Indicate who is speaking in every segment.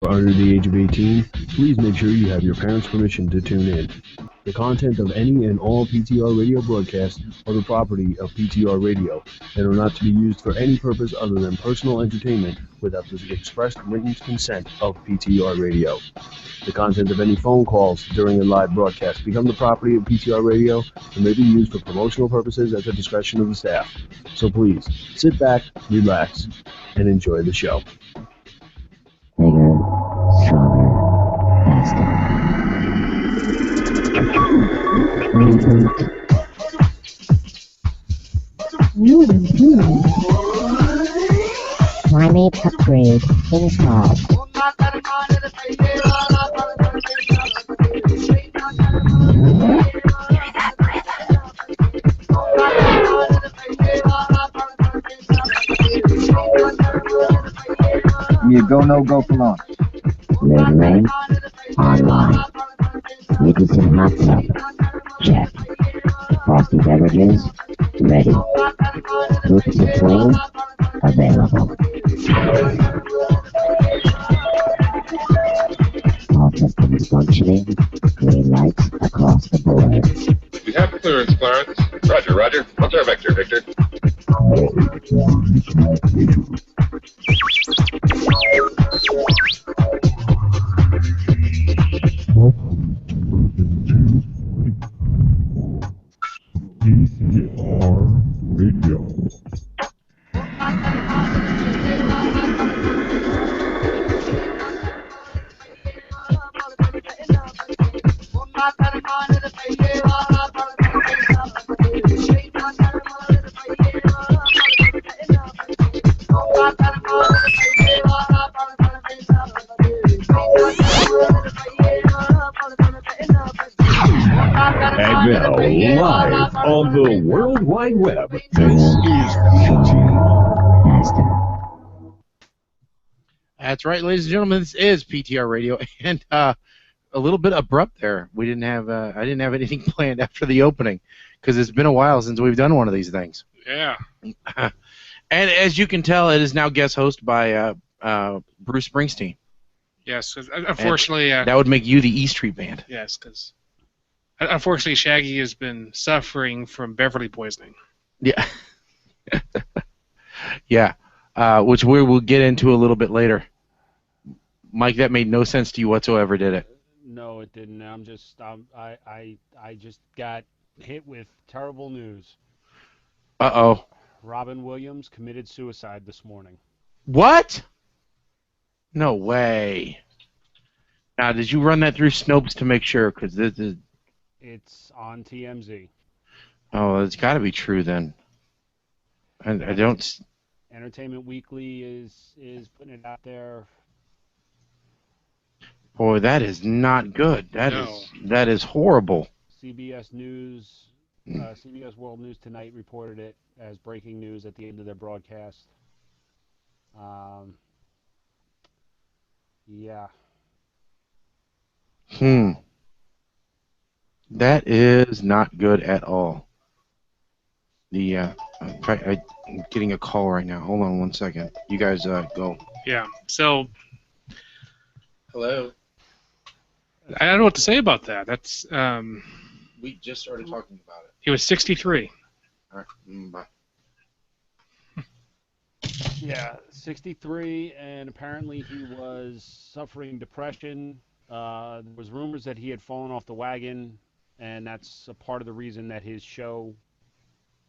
Speaker 1: Under the age of 18, please make sure you have your parents' permission to tune in. The content of any and all PTR radio broadcasts are the property of PTR Radio and are not to be used for any purpose other than personal entertainment without the expressed written consent of PTR Radio. The content of any phone calls during a live broadcast become the property of PTR Radio and may be used for promotional purposes at the discretion of the staff. So please, sit back, relax, and enjoy the show.
Speaker 2: Bigger, stronger, faster. Reboot.
Speaker 3: New computer. Climate upgrade installed.
Speaker 4: You go, no go for launch.
Speaker 2: Red ring, online. Nicotine hot tub, check. Frosty beverages, ready. Lucrative flame, available. All systems functioning, green lights across the board.
Speaker 5: We have clearance, Clarence. Roger, roger. What's our vector, Victor?
Speaker 6: PTR Radio.
Speaker 1: And now, live on the World Wide Web, this is
Speaker 2: Faster.
Speaker 7: That's right, ladies and gentlemen. This is PTR Radio, and a little bit abrupt there. We didn't have I didn't have anything planned after the opening because it's been a while since we've done one of these things.
Speaker 8: Yeah.
Speaker 7: And as you can tell, it is now guest host by Bruce Springsteen.
Speaker 8: Yes, 'cause unfortunately...
Speaker 7: that would make you the E Street Band.
Speaker 8: Yes, because unfortunately Shaggy has been suffering from Beverly poisoning.
Speaker 7: Yeah. Yeah. Which we will get into a little bit later. Mike, that made no sense to you whatsoever, did it?
Speaker 9: No, it didn't. I'm just I just got hit with terrible news.
Speaker 7: Uh-oh.
Speaker 9: Robin Williams committed suicide this morning.
Speaker 7: What? No way. Now, did you run that through Snopes to make sure? Because this is...
Speaker 9: It's on TMZ.
Speaker 7: Oh, it's got to be true then. I don't...
Speaker 9: Entertainment Weekly is putting it out there.
Speaker 7: Boy, that is not good. That is horrible.
Speaker 9: CBS News, CBS World News Tonight reported it as breaking news at the end of their broadcast. Yeah.
Speaker 7: That is not good at all. I'm getting a call right now. Hold on one second. You guys go.
Speaker 8: Yeah. So.
Speaker 7: Hello.
Speaker 8: I don't know what to say about that. That's.
Speaker 7: We just started talking about it.
Speaker 8: He was 63.
Speaker 7: All right. Bye.
Speaker 9: Yeah, 63, and apparently he was suffering depression. There was rumors that he had fallen off the wagon, and that's a part of the reason that his show,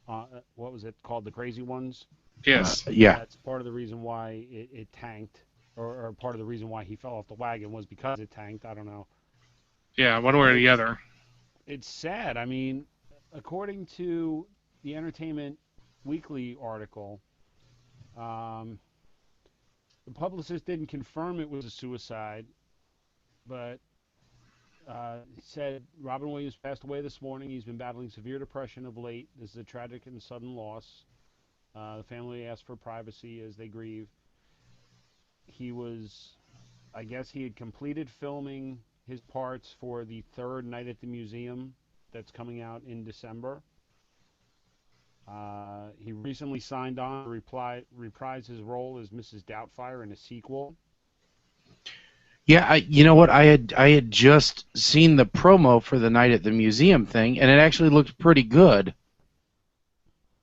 Speaker 9: what was it called, The Crazy Ones?
Speaker 8: Yes.
Speaker 7: Yeah.
Speaker 9: That's part of the reason why it tanked, or part of the reason why he fell off the wagon was because it tanked. I don't know.
Speaker 8: Yeah, one way or the other.
Speaker 9: It's sad. I mean, according to the Entertainment Weekly article, the publicist didn't confirm it was a suicide, but he said Robin Williams passed away this morning. He's been battling severe depression of late. This is a tragic and sudden loss. The family asked for privacy as they grieve. I guess he had completed filming his parts for the third Night at the Museum that's coming out in December. He recently signed on to reprise his role as Mrs. Doubtfire in a sequel.
Speaker 7: Yeah, you know what? I had just seen the promo for the Night at the Museum thing, and it actually looked pretty good.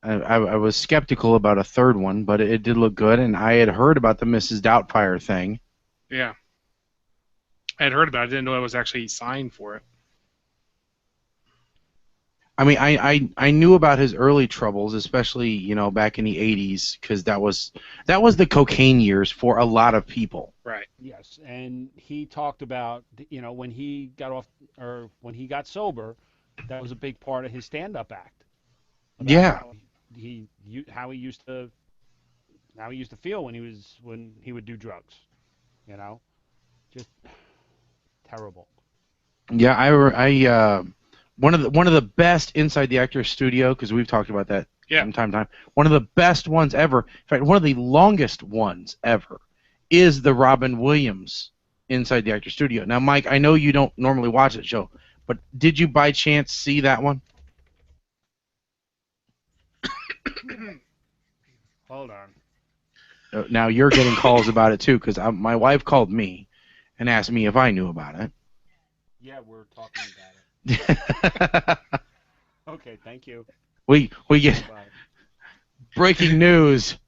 Speaker 7: I was skeptical about a third one, but it did look good, and I had heard about the Mrs. Doubtfire thing.
Speaker 8: Yeah. I had heard about it. I didn't know I was actually signed for it.
Speaker 7: I mean, I knew about his early troubles, especially, you know, back in the 80s, because that was the cocaine years for a lot of people.
Speaker 8: Right.
Speaker 9: Yes, and he talked about, you know, when he got off, or when he got sober, that was a big part of his stand-up act. About
Speaker 7: Yeah.
Speaker 9: how he used to feel when he would do drugs, you know, just terrible.
Speaker 7: Yeah, one of the best inside the Actors Studio, because we've talked about that from time to time. One of the best ones ever. In fact, one of the longest ones ever is the Robin Williams inside the Actors Studio. Now, Mike, I know you don't normally watch that show, but did you by chance see that one?
Speaker 9: Hold on.
Speaker 7: Now you're getting calls about it too, because my wife called me and asked me if I knew about it.
Speaker 9: Yeah, we're talking about it. Okay, thank you.
Speaker 7: We get
Speaker 9: Bye.
Speaker 7: breaking news.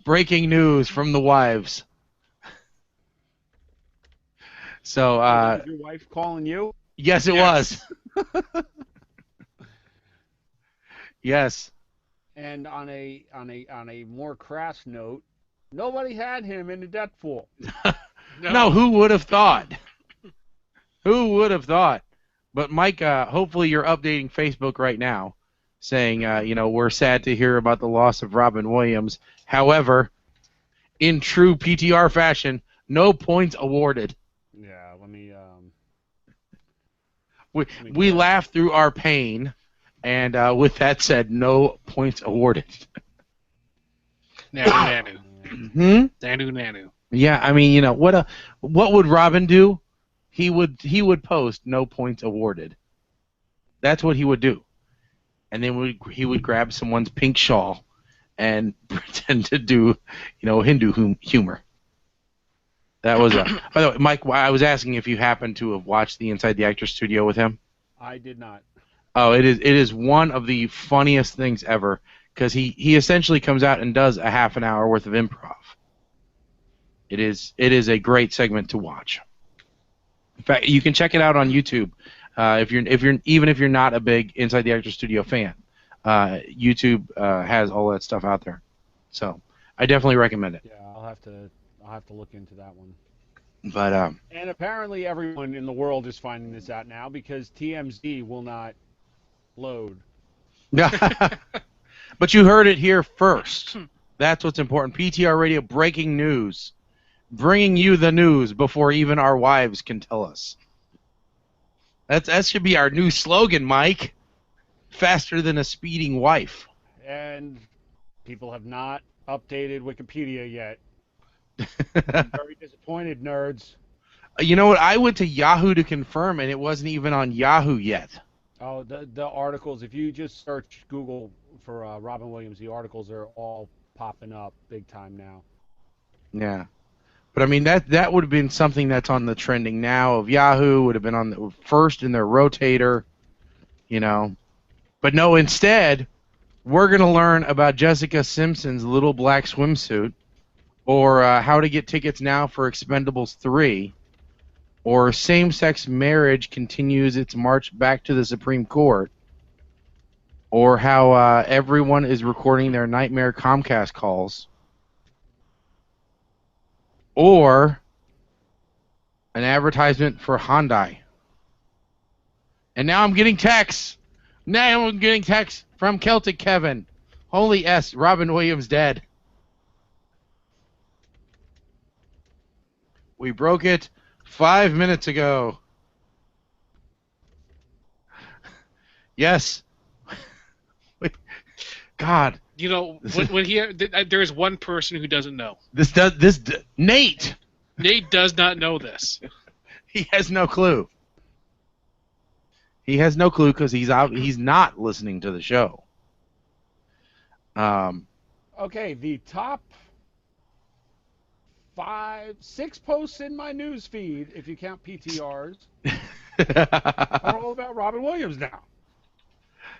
Speaker 7: Breaking news from the wives. So
Speaker 9: Was your wife calling you?
Speaker 7: yes, it was. Yes.
Speaker 9: And on a more crass note, nobody had him in the death pool.
Speaker 7: No, who would have thought? Who would have thought? But Mike, hopefully you're updating Facebook right now, saying, you know, we're sad to hear about the loss of Robin Williams. However, in true PTR fashion, no points awarded.
Speaker 9: Yeah, let me.
Speaker 7: We laughed through our pain, and with that said, no points awarded.
Speaker 8: Nanu. Nanu.
Speaker 7: Yeah, I mean, you know, what would Robin do? He would post no points awarded. That's what he would do, and then he would grab someone's pink shawl and pretend to do, you know, Hindu humor. That was by the way, Mike. I was asking if you happened to have watched the Inside the Actors Studio with him.
Speaker 9: I did not.
Speaker 7: Oh, it is one of the funniest things ever, because he essentially comes out and does a half an hour worth of improv. It is a great segment to watch. In fact, you can check it out on YouTube if you're not a big Inside the Actors Studio fan. YouTube has all that stuff out there, so I definitely recommend it.
Speaker 9: Yeah, I'll have to look into that one.
Speaker 7: But
Speaker 9: And apparently everyone in the world is finding this out now because TMZ will not load.
Speaker 7: but you heard it here first. That's what's important. PTR Radio breaking news, bringing you the news before even our wives can tell us. That should be our new slogan, Mike. Faster than a speeding wife.
Speaker 9: And people have not updated Wikipedia yet. I'm very disappointed, nerds.
Speaker 7: You know what? I went to Yahoo to confirm, and it wasn't even on Yahoo yet.
Speaker 9: Oh, the articles, if you just search Google for Robin Williams, the articles are all popping up big time now.
Speaker 7: Yeah. But I mean, that would have been something that's on the trending now of Yahoo, would have been on the first in their rotator, you know. But no, instead, we're going to learn about Jessica Simpson's little black swimsuit, or how to get tickets now for Expendables 3, or same-sex marriage continues its march back to the Supreme Court, or how everyone is recording their nightmare Comcast calls, or an advertisement for Hyundai. And now I'm getting texts. Now I'm getting texts from Celtic Kevin. Holy S, Robin Williams dead. We broke it 5 minutes ago. Yes. God.
Speaker 8: You know, when there is one person who doesn't know.
Speaker 7: Nate.
Speaker 8: Nate does not know this.
Speaker 7: He has no clue. He has no clue because he's not listening to the show.
Speaker 9: Okay, the top 6 posts in my news feed, if you count PTRs, are all about Robin Williams now.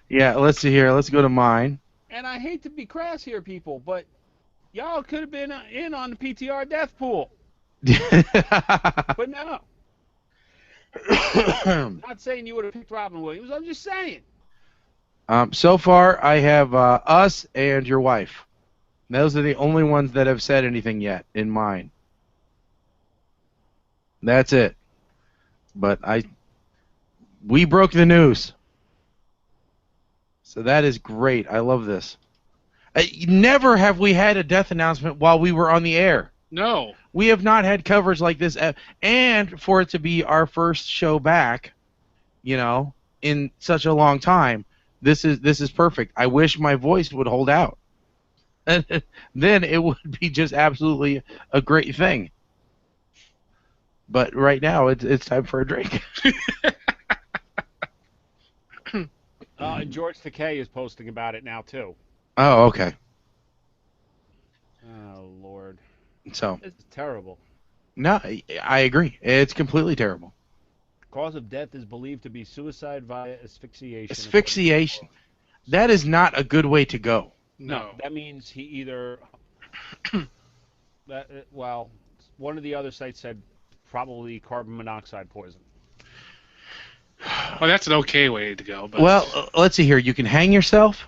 Speaker 7: Yeah, let's see here. Let's go to mine.
Speaker 9: And I hate to be crass here, people, but y'all could have been in on the PTR death pool. But no. I'm not saying you would have picked Robin Williams. I'm just saying.
Speaker 7: So far, I have us and your wife. Those are the only ones that have said anything yet in mine. That's it. But we broke the news. So that is great. I love this. Never have we had a death announcement while we were on the air.
Speaker 8: No.
Speaker 7: We have not had coverage like this. And for it to be our first show back, in such a long time, this is perfect. I wish my voice would hold out. Then it would be just absolutely a great thing. But right now, it's time for a drink.
Speaker 9: And George Takei is posting about it now, too.
Speaker 7: Oh, okay.
Speaker 9: Oh, Lord.
Speaker 7: So.
Speaker 9: This is terrible.
Speaker 7: No, I agree. It's completely terrible.
Speaker 9: Cause of death is believed to be suicide via asphyxiation.
Speaker 7: Asphyxiation. That is not a good way to go.
Speaker 8: No.
Speaker 9: That means he either... one of the other sites said probably carbon monoxide poison.
Speaker 8: Well, that's an okay way to go. But
Speaker 7: Well, let's see here. You can hang yourself.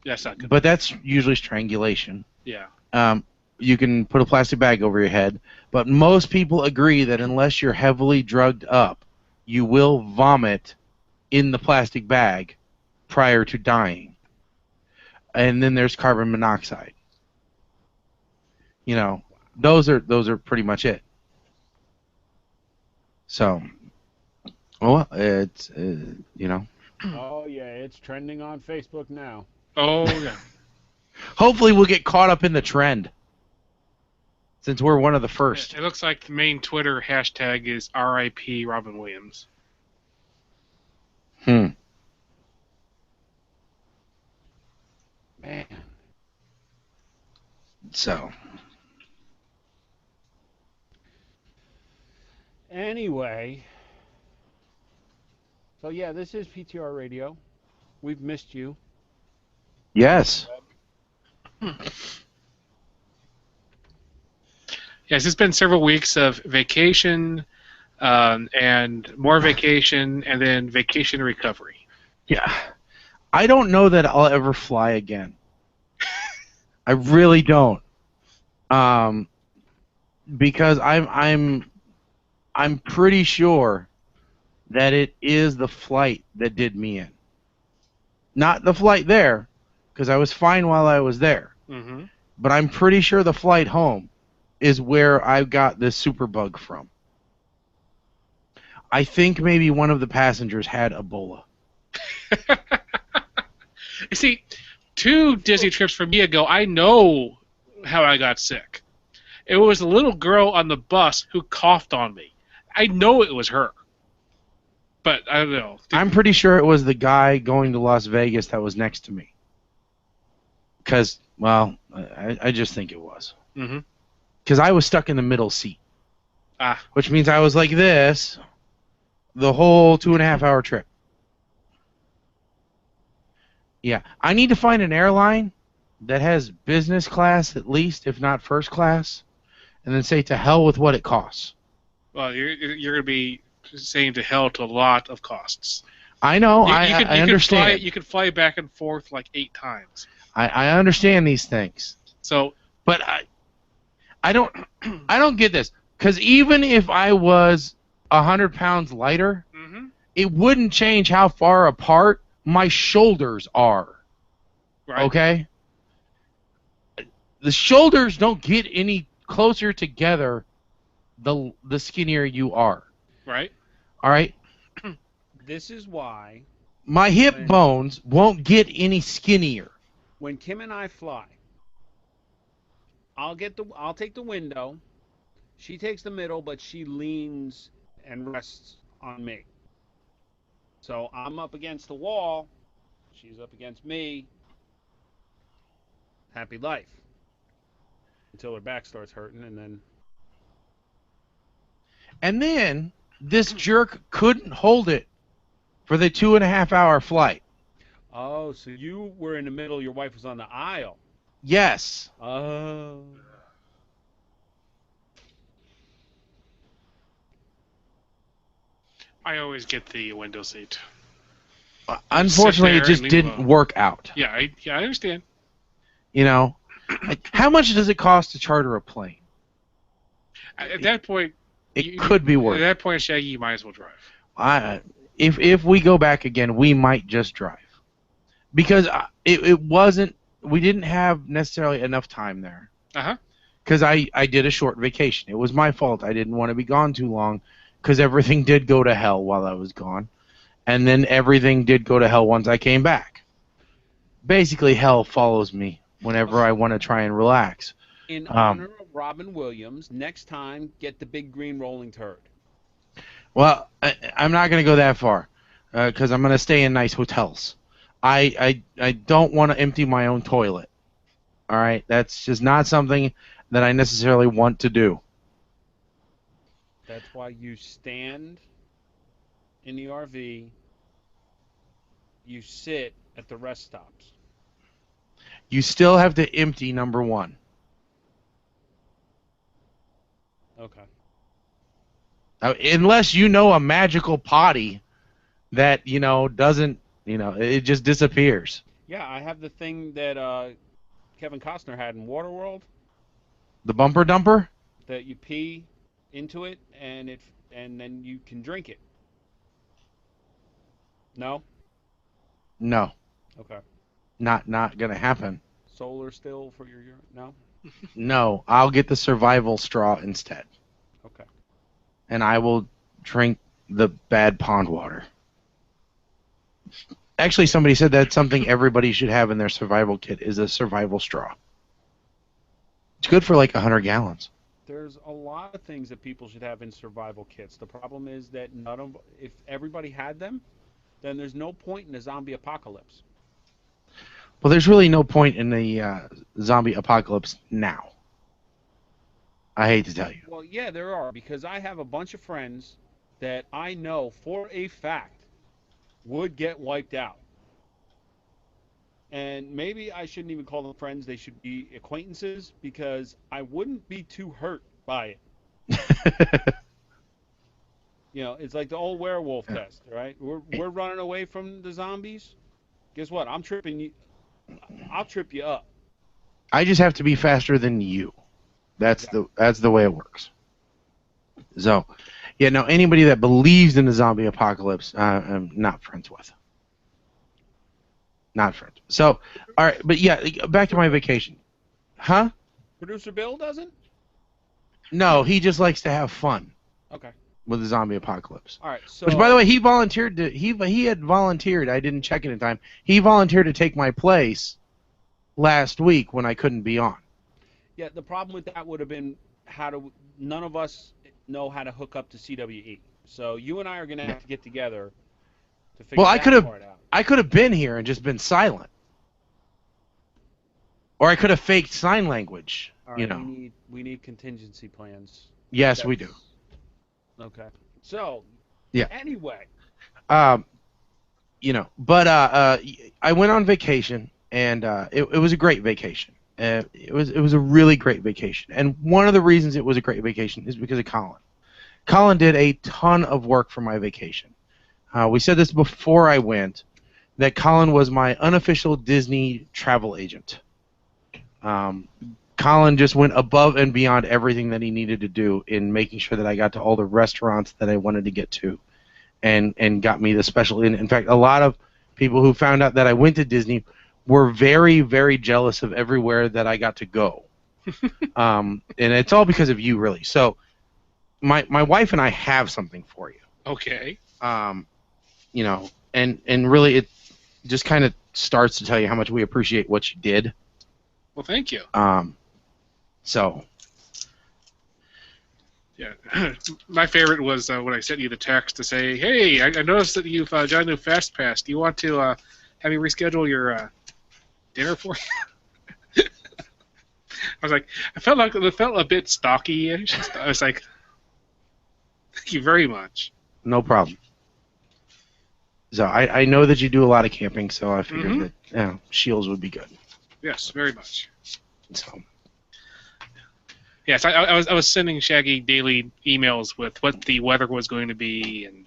Speaker 8: That's not good.
Speaker 7: But that's usually strangulation.
Speaker 8: Yeah.
Speaker 7: You can put a plastic bag over your head. But most people agree that unless you're heavily drugged up, you will vomit in the plastic bag prior to dying. And then there's carbon monoxide. Those are pretty much it. So, well, it's
Speaker 9: Oh, yeah, it's trending on Facebook now.
Speaker 8: Oh, yeah.
Speaker 7: Hopefully we'll get caught up in the trend, since we're one of the first.
Speaker 8: It looks like the main Twitter hashtag is RIP Robin Williams.
Speaker 9: Man.
Speaker 7: So.
Speaker 9: Anyway. So, yeah, this is PTR Radio. We've missed you.
Speaker 7: Yes.
Speaker 8: Yes, it's been several weeks of vacation, and more vacation, and then vacation recovery.
Speaker 7: Yeah. I don't know that I'll ever fly again. I really don't. Because I'm pretty sure that it is the flight that did me in. Not the flight there, because I was fine while I was there.
Speaker 8: Mm-hmm.
Speaker 7: But I'm pretty sure the flight home is where I got this superbug from. I think maybe one of the passengers had Ebola.
Speaker 8: You see, 2 Disney trips from me ago, I know how I got sick. It was a little girl on the bus who coughed on me. I know it was her. But I don't know.
Speaker 7: I'm pretty sure it was the guy going to Las Vegas that was next to me. Because, well, I just think it was.
Speaker 8: Mm-hmm.
Speaker 7: Because I was stuck in the middle seat.
Speaker 8: Ah.
Speaker 7: Which means I was like this the whole 2.5-hour trip. Yeah. I need to find an airline that has business class at least, if not first class, and then say to hell with what it costs.
Speaker 8: Well, you're going to be saying to hell to a lot of costs.
Speaker 7: I know.
Speaker 8: You
Speaker 7: I understand.
Speaker 8: You could fly back and forth like 8 times.
Speaker 7: I understand these things.
Speaker 8: So,
Speaker 7: but I don't get this, because even if I was 100 pounds lighter,
Speaker 8: mm-hmm.
Speaker 7: it wouldn't change how far apart my shoulders are.
Speaker 8: Right.
Speaker 7: Okay? The shoulders don't get any closer together the skinnier you are.
Speaker 8: Right.
Speaker 7: All right?
Speaker 9: This is why
Speaker 7: my hip bones won't get any skinnier.
Speaker 9: When Kim and I fly, I'll take the window. She takes the middle, but she leans and rests on me. So I'm up against the wall. She's up against me. Happy life. Until her back starts hurting, and then
Speaker 7: And then this jerk couldn't hold it for the 2.5-hour flight.
Speaker 9: Oh, so you were in the middle. Your wife was on the aisle.
Speaker 7: Yes.
Speaker 9: Oh.
Speaker 8: I always get the window seat.
Speaker 7: Unfortunately, it
Speaker 8: there
Speaker 7: just
Speaker 8: and
Speaker 7: didn't
Speaker 8: leave
Speaker 7: work out.
Speaker 8: Yeah, I understand.
Speaker 7: You know, like, how much does it cost to charter a plane?
Speaker 8: At that point,
Speaker 7: It could be worth
Speaker 8: At that point, Shaggy, you might as well drive.
Speaker 7: If we go back again, we might just drive, because it wasn't. We didn't have necessarily enough time there. Because I did a short vacation. It was my fault. I didn't want to be gone too long, because everything did go to hell while I was gone, and then everything did go to hell once I came back. Basically, hell follows me whenever I want to try and relax.
Speaker 9: In honor of Robin Williams, next time, get the big green rolling turd.
Speaker 7: Well, I'm not going to go that far, because I'm going to stay in nice hotels. I don't want to empty my own toilet. All right? That's just not something that I necessarily want to do.
Speaker 9: That's why you stand in the RV, you sit at the rest stops.
Speaker 7: You still have to empty number one.
Speaker 9: Okay.
Speaker 7: Unless you know a magical potty that, doesn't, it just disappears.
Speaker 9: Yeah, I have the thing that Kevin Costner had in Waterworld.
Speaker 7: The bumper dumper?
Speaker 9: That you pee into it and then you can drink it. No?
Speaker 7: No.
Speaker 9: Okay.
Speaker 7: Not gonna happen.
Speaker 9: Solar still for your urine? No?
Speaker 7: No, I'll get the survival straw instead.
Speaker 9: Okay.
Speaker 7: And I will drink the bad pond water. Actually, somebody said that's something everybody should have in their survival kit is a survival straw. It's good for like 100 gallons.
Speaker 9: There's a lot of things that people should have in survival kits. The problem is that if everybody had them, then there's no point in a zombie apocalypse.
Speaker 7: Well, there's really no point in the zombie apocalypse now. I hate to tell you.
Speaker 9: Well, yeah, there are, because I have a bunch of friends that I know for a fact would get wiped out. And maybe I shouldn't even call them friends. They should be acquaintances, because I wouldn't be too hurt by it. It's like the old werewolf test, right? We're running away from the zombies. Guess what? I'll trip you up.
Speaker 7: I just have to be faster than you. That's the way it works. So, anybody that believes in the zombie apocalypse, I'm not friends with. Not friends. So, all right, but yeah, back to my vacation. Huh?
Speaker 9: Producer Bill doesn't?
Speaker 7: No, he just likes to have fun.
Speaker 9: Okay.
Speaker 7: With the zombie apocalypse.
Speaker 9: All right. So,
Speaker 7: which, by the way, he volunteered to. He had volunteered. I didn't check it in time. He volunteered to take my place last week when I couldn't be on.
Speaker 9: Yeah, the problem with that would have been none of us know how to hook up to CWE. So you and I are going to have to get together to figure that part out.
Speaker 7: I could have been here and just been silent. Or I could have faked sign language.
Speaker 9: All right, we need contingency plans.
Speaker 7: Yes, we do.
Speaker 9: Okay. So,
Speaker 7: yeah.
Speaker 9: Anyway.
Speaker 7: But I went on vacation, and it was a great vacation. It was a really great vacation. And one of the reasons it was a great vacation is because of Colin. Colin did a ton of work for my vacation. We said this before I went, that Colin was my unofficial Disney travel agent. Colin just went above and beyond everything that he needed to do in making sure that I got to all the restaurants that I wanted to get to, and got me the special. In fact, a lot of people who found out that I went to Disney were very, very jealous of everywhere that I got to go. And it's all because of you, really. So my wife and I have something for you.
Speaker 8: Okay.
Speaker 7: And really it just kind of starts to tell you how much we appreciate what you did.
Speaker 8: Well, thank you.
Speaker 7: So.
Speaker 8: Yeah, my favorite was when I sent you the text to say, "Hey, I noticed that you've got a new Fast Pass. Do you want to have me reschedule your dinner for you?" I was like, it felt a bit stalky-ish. I was like, Thank you very much.
Speaker 7: No problem. So I know that you do a lot of camping, so I figured that shields would be good.
Speaker 8: Yes, very much.
Speaker 7: So.
Speaker 8: Yes, I was sending Shaggy daily emails with what the weather was going to be and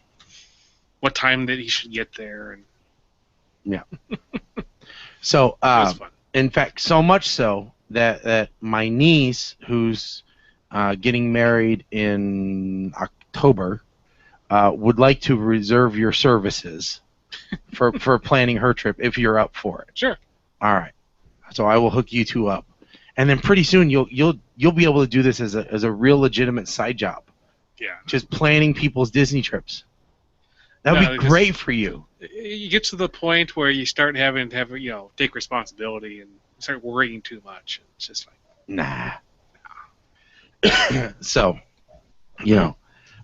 Speaker 8: what time that he should get there. And
Speaker 7: yeah. So,
Speaker 8: it was fun.
Speaker 7: in fact, so much so that my niece, who's getting married in October, would like to reserve your services for planning her trip if you're up for it.
Speaker 8: Sure.
Speaker 7: All right. So I will hook you two up, and then pretty soon you'll be able to do this as a real legitimate side job.
Speaker 8: Yeah.
Speaker 7: Just planning people's Disney trips. That would be great for you.
Speaker 8: You get to the point where you start having to have take responsibility and start worrying too much. It's just like
Speaker 7: nah. So,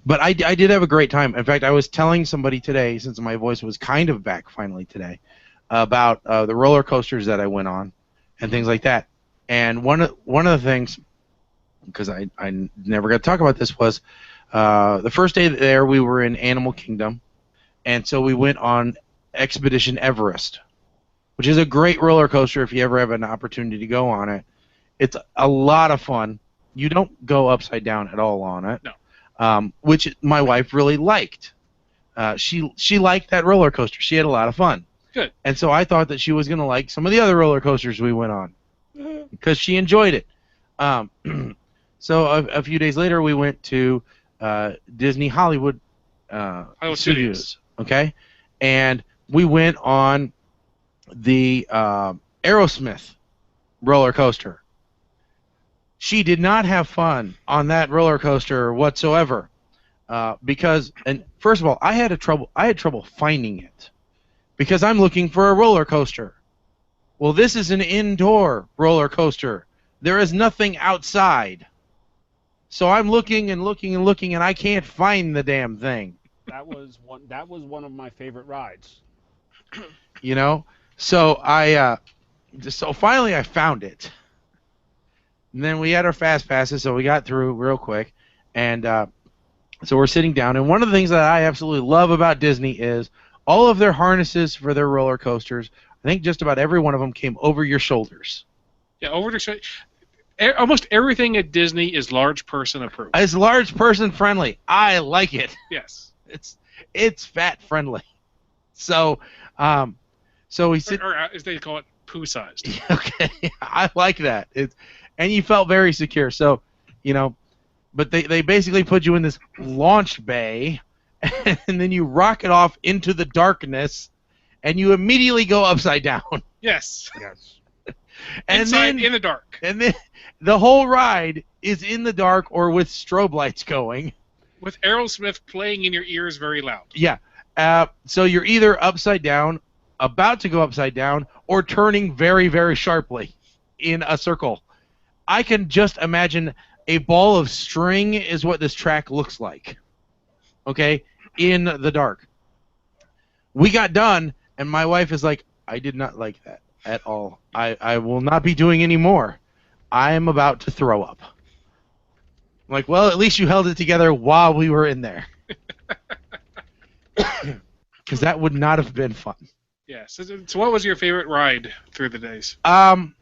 Speaker 7: but I did have a great time. In fact, I was telling somebody today, since my voice was kind of back finally today, about the roller coasters that I went on and things like that. And one of the things, because I never got to talk about this, was the first day there we were in Animal Kingdom, and so we went on Expedition Everest, which is a great roller coaster if you ever have an opportunity to go on it. It's a lot of fun. You don't go upside down at all on it.
Speaker 8: No.
Speaker 7: Which my wife really liked. She liked that roller coaster. She had a lot of fun.
Speaker 8: Good.
Speaker 7: And so I thought that she was going to like some of the other roller coasters we went on because she enjoyed it. So a few days later, we went to Disney Hollywood Studios. Okay, and we went on the Aerosmith roller coaster. She did not have fun on that roller coaster whatsoever, because, and first of all, I had trouble finding it, because I'm looking for a roller coaster. Well, this is an indoor roller coaster. There is nothing outside. So I'm looking and looking and looking, and I can't find the damn thing.
Speaker 9: That was one of my favorite rides.
Speaker 7: So so finally I found it. And then we had our fast passes, so we got through real quick, and so we're sitting down. And one of the things that I absolutely love about Disney is all of their harnesses for their roller coasters. I think just about every one of them came over your shoulders.
Speaker 8: Yeah, over the shoulder. Almost everything at Disney is large person approved.
Speaker 7: It's large person friendly. I like it.
Speaker 8: Yes.
Speaker 7: It's fat friendly. So we sit.
Speaker 8: Or as they call it, poo sized.
Speaker 7: Okay, I like that. And you felt very secure. So, but they basically put you in this launch bay, and then you rocket off into the darkness, and you immediately go upside down.
Speaker 8: Yes.
Speaker 9: Yes.
Speaker 7: And
Speaker 8: inside,
Speaker 7: then
Speaker 8: in the dark.
Speaker 7: And then the whole ride is in the dark or with strobe lights going.
Speaker 8: With Aerosmith playing in your ears very loud.
Speaker 7: Yeah. So you're either upside down, about to go upside down, or turning very, very sharply in a circle. I can just imagine a ball of string is what this track looks like. Okay? In the dark. We got done, and my wife is like, I did not like that at all. I will not be doing any more. I am about to throw up. I'm like, well, at least you held it together while we were in there. Because that would not have been fun.
Speaker 8: Yeah. So what was your favorite ride through the days?
Speaker 7: God,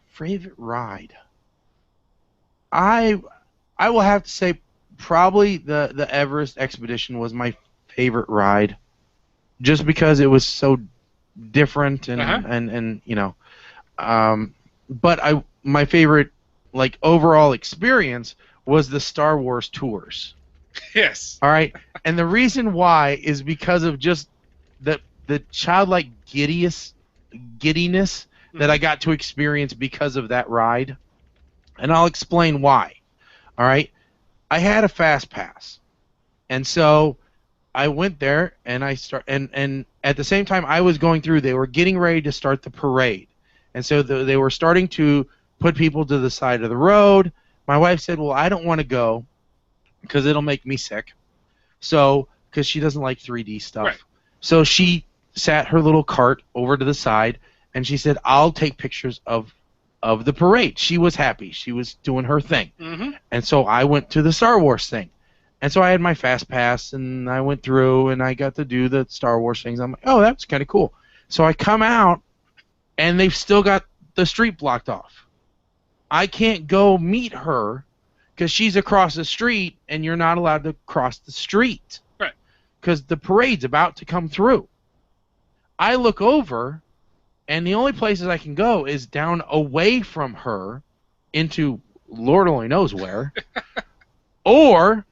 Speaker 7: favorite ride. I will have to say probably the Everest Expedition was my favorite ride, just because it was so different and but my favorite overall experience was the Star Wars tours.
Speaker 8: Yes.
Speaker 7: All right, and the reason why is because of just the childlike giddiness that I got to experience because of that ride, and I'll explain why. All right, I had a fast pass, and so I went there and and at the same time I was going through, they were getting ready to start the parade, and so they were starting to put people to the side of the road. My wife said, "Well, I don't want to go because it'll make me sick." So, because she doesn't like 3D stuff,
Speaker 8: right.
Speaker 7: So she sat her little cart over to the side, and she said, "I'll take pictures of of the parade. She was happy. She was doing her thing.
Speaker 8: Mm-hmm.
Speaker 7: And so I went to the Star Wars thing. And so I had my fast pass, and I went through, and I got to do the Star Wars things. I'm like, oh, that's kind of cool. So I come out, and they've still got the street blocked off. I can't go meet her because she's across the street, and you're not allowed to cross the street.
Speaker 8: Right.
Speaker 7: Because the parade's about to come through. I look over, and the only places I can go is down away from her into Lord only knows where, or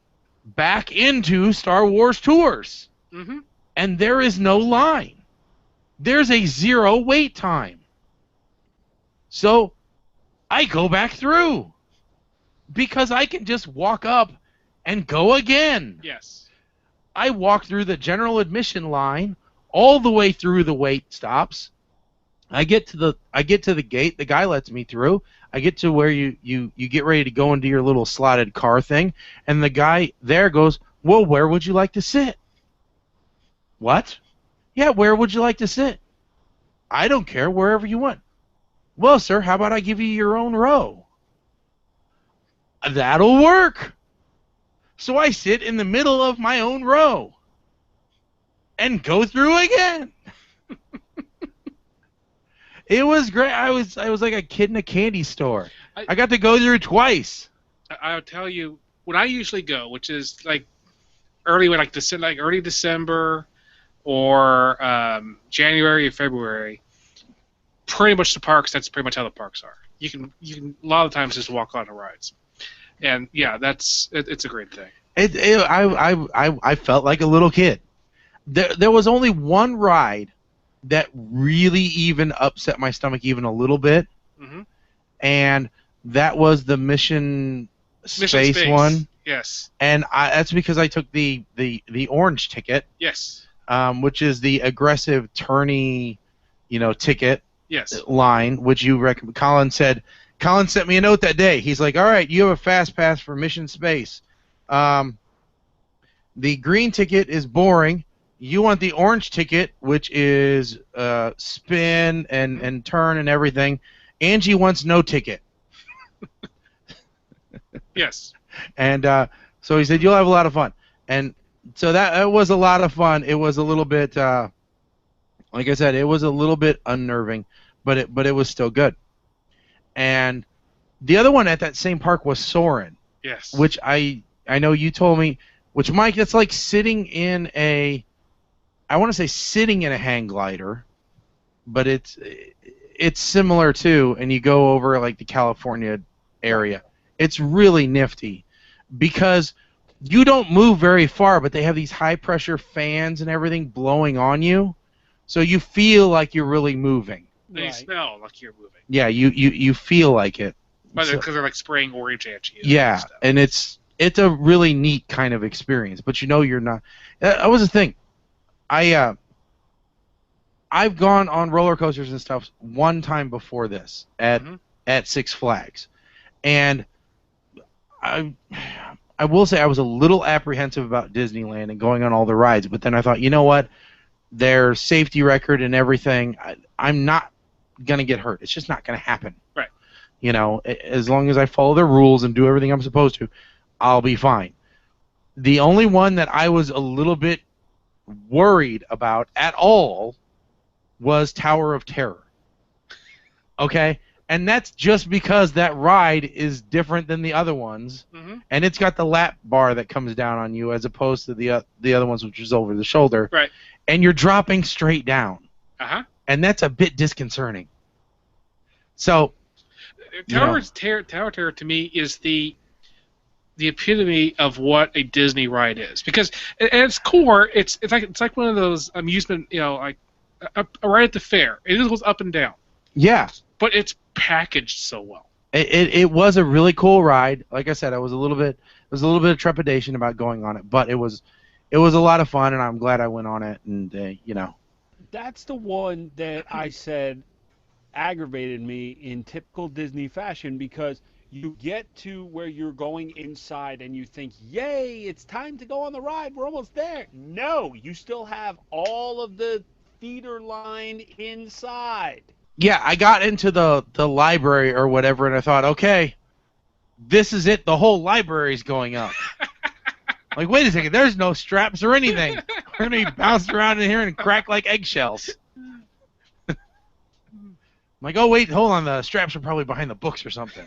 Speaker 7: back into Star Wars Tours.
Speaker 8: Mm-hmm.
Speaker 7: And there is no line. There's a 0 wait time. So I go back through because I can just walk up and go again.
Speaker 8: Yes.
Speaker 7: I walk through the general admission line all the way through the wait stops. I get to the gate. The guy lets me through. I get to where you get ready to go into your little slotted car thing, and the guy there goes, well, where would you like to sit? What? Yeah, where would you like to sit? I don't care, wherever you want. Well, sir, how about I give you your own row? That'll work. So I sit in the middle of my own row and go through again. It was great. I was like a kid in a candy store. I got to go through twice.
Speaker 8: I'll tell you, when I usually go, which is like early December or January or February, pretty much the parks. That's pretty much how the parks are. You can a lot of times just walk on the rides, and yeah, it's a great thing.
Speaker 7: I felt like a little kid. There was only one ride that really even upset my stomach even a little bit,
Speaker 8: mm-hmm.
Speaker 7: and that was the Mission Space one.
Speaker 8: Yes.
Speaker 7: And that's because I took the orange ticket.
Speaker 8: Yes.
Speaker 7: Which is the aggressive tourney, ticket.
Speaker 8: Yes.
Speaker 7: Line, which you recommend. Colin sent me a note that day. He's like, all right, you have a fast pass for Mission Space. The green ticket is boring. You want the orange ticket, which is spin and turn and everything. Angie wants no ticket.
Speaker 8: Yes.
Speaker 7: And so he said, you'll have a lot of fun. And so that was a lot of fun. It was a little bit, like I said, it was a little bit unnerving, but it was still good. And the other one at that same park was Soarin'.
Speaker 8: Yes.
Speaker 7: Which I know you told me, which, Mike, that's like sitting in a, I want to say sitting in a hang glider, but it's similar too, and you go over like the California area. It's really nifty because you don't move very far, but they have these high pressure fans and everything blowing on you, so you feel like you're really moving.
Speaker 8: They smell like you're moving.
Speaker 7: Yeah, you feel like it.
Speaker 8: Because they're like spraying orange at you.
Speaker 7: Yeah, and it's a really neat kind of experience, but you're not. That was the thing. I've gone on roller coasters and stuff one time before this at Six Flags, and I will say I was a little apprehensive about Disneyland and going on all the rides, but then I thought, you know what, their safety record and everything, I'm not gonna get hurt. It's just not gonna happen.
Speaker 8: Right.
Speaker 7: As long as I follow the rules and do everything I'm supposed to, I'll be fine. The only one that I was a little bit worried about at all was Tower of Terror. Okay? And that's just because that ride is different than the other ones, and it's got the lap bar that comes down on you as opposed to the other ones, which is over the shoulder.
Speaker 8: Right.
Speaker 7: And you're dropping straight down.
Speaker 8: Uh-huh.
Speaker 7: And that's a bit disconcerting. So,
Speaker 8: Tower Terror to me is the epitome of what a Disney ride is, because at its core, it's like one of those amusement, like a ride at the fair. It just goes up and down.
Speaker 7: Yeah.
Speaker 8: But it's packaged so well.
Speaker 7: It was a really cool ride. Like I said, I was a little bit of trepidation about going on it, but it was a lot of fun, and I'm glad I went on it. And
Speaker 9: That's the one that I said aggravated me in typical Disney fashion, because you get to where you're going inside and you think, yay, it's time to go on the ride, we're almost there. No, you still have all of the feeder line inside.
Speaker 7: Yeah, I got into the library or whatever, and I thought, okay, this is it. The whole library's going up. Like, wait a second, there's no straps or anything. We're going to be bounced around in here and crack like eggshells. I'm like, oh, wait, hold on, the straps are probably behind the books or something.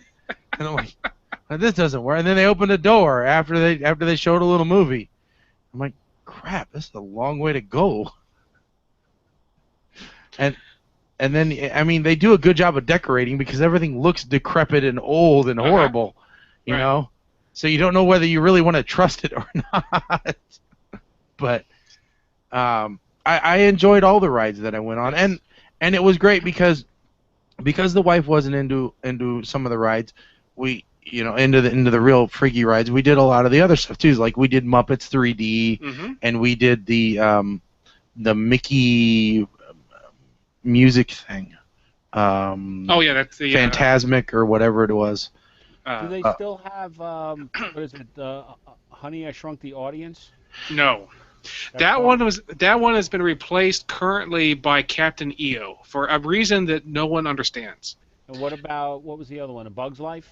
Speaker 7: And I'm like, this doesn't work. And then they opened a door after they showed a little movie. I'm like, crap, this is a long way to go. And then, I mean, they do a good job of decorating because everything looks decrepit and old and horrible, you know? So you don't know whether you really want to trust it or not. But I enjoyed all the rides that I went on. And it was great because the wife wasn't into some of the rides, we, you know, into the real freaky rides, we did a lot of the other stuff too. Like we did Muppets 3D, and we did the Mickey music thing.
Speaker 8: Oh yeah, that's the
Speaker 7: Phantasmic or whatever it was.
Speaker 9: Do they still have what is it? Honey, I Shrunk the Audience?
Speaker 8: No. That one has been replaced currently by Captain EO for a reason that no one understands.
Speaker 9: And what was the other one? A Bug's Life?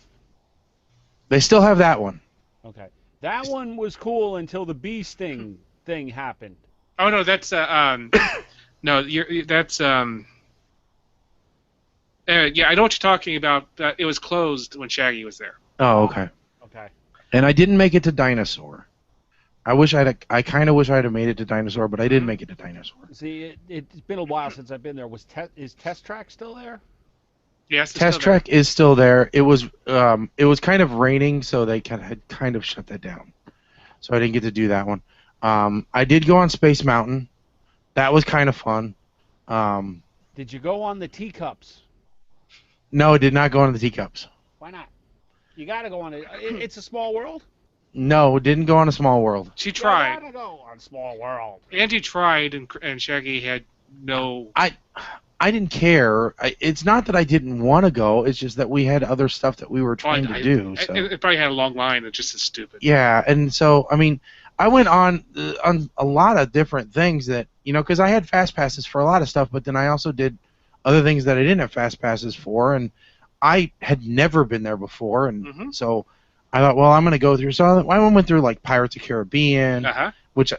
Speaker 7: They still have that one.
Speaker 9: Okay. That one was cool until the bee sting thing happened.
Speaker 8: Oh no, that's no, that's yeah, I know what you're talking about. It was closed when Shaggy was there.
Speaker 7: Oh, okay.
Speaker 9: Okay.
Speaker 7: And I didn't make it to Dinosaur. I kind of wish I'd have made it to Dinosaur, but I didn't make it to Dinosaur.
Speaker 9: See, it's been a while since I've been there. Is Test Track still there?
Speaker 8: Yes.
Speaker 7: Test Track is still there. It was kind of raining, so they had kind of shut that down. So I didn't get to do that one. I did go on Space Mountain. That was kind of fun.
Speaker 9: Did you go on the teacups?
Speaker 7: No, I did not go on the teacups.
Speaker 9: Why not? You got to go on it. It's a small world?
Speaker 7: No, didn't go on a Small World.
Speaker 8: She tried.
Speaker 9: You got to go on Small World.
Speaker 8: Angie tried, and Shaggy had no...
Speaker 7: I didn't care. It's not that I didn't want to go. It's just that we had other stuff that we were trying to do. So.
Speaker 8: It probably had a long line. It's just as stupid.
Speaker 7: Yeah, and so, I mean, I went on a lot of different things that, you know, because I had fast passes for a lot of stuff, but then I also did other things that I didn't have fast passes for, and I had never been there before, and so I thought, well, I'm going to go through. So I went through like Pirates of the Caribbean, which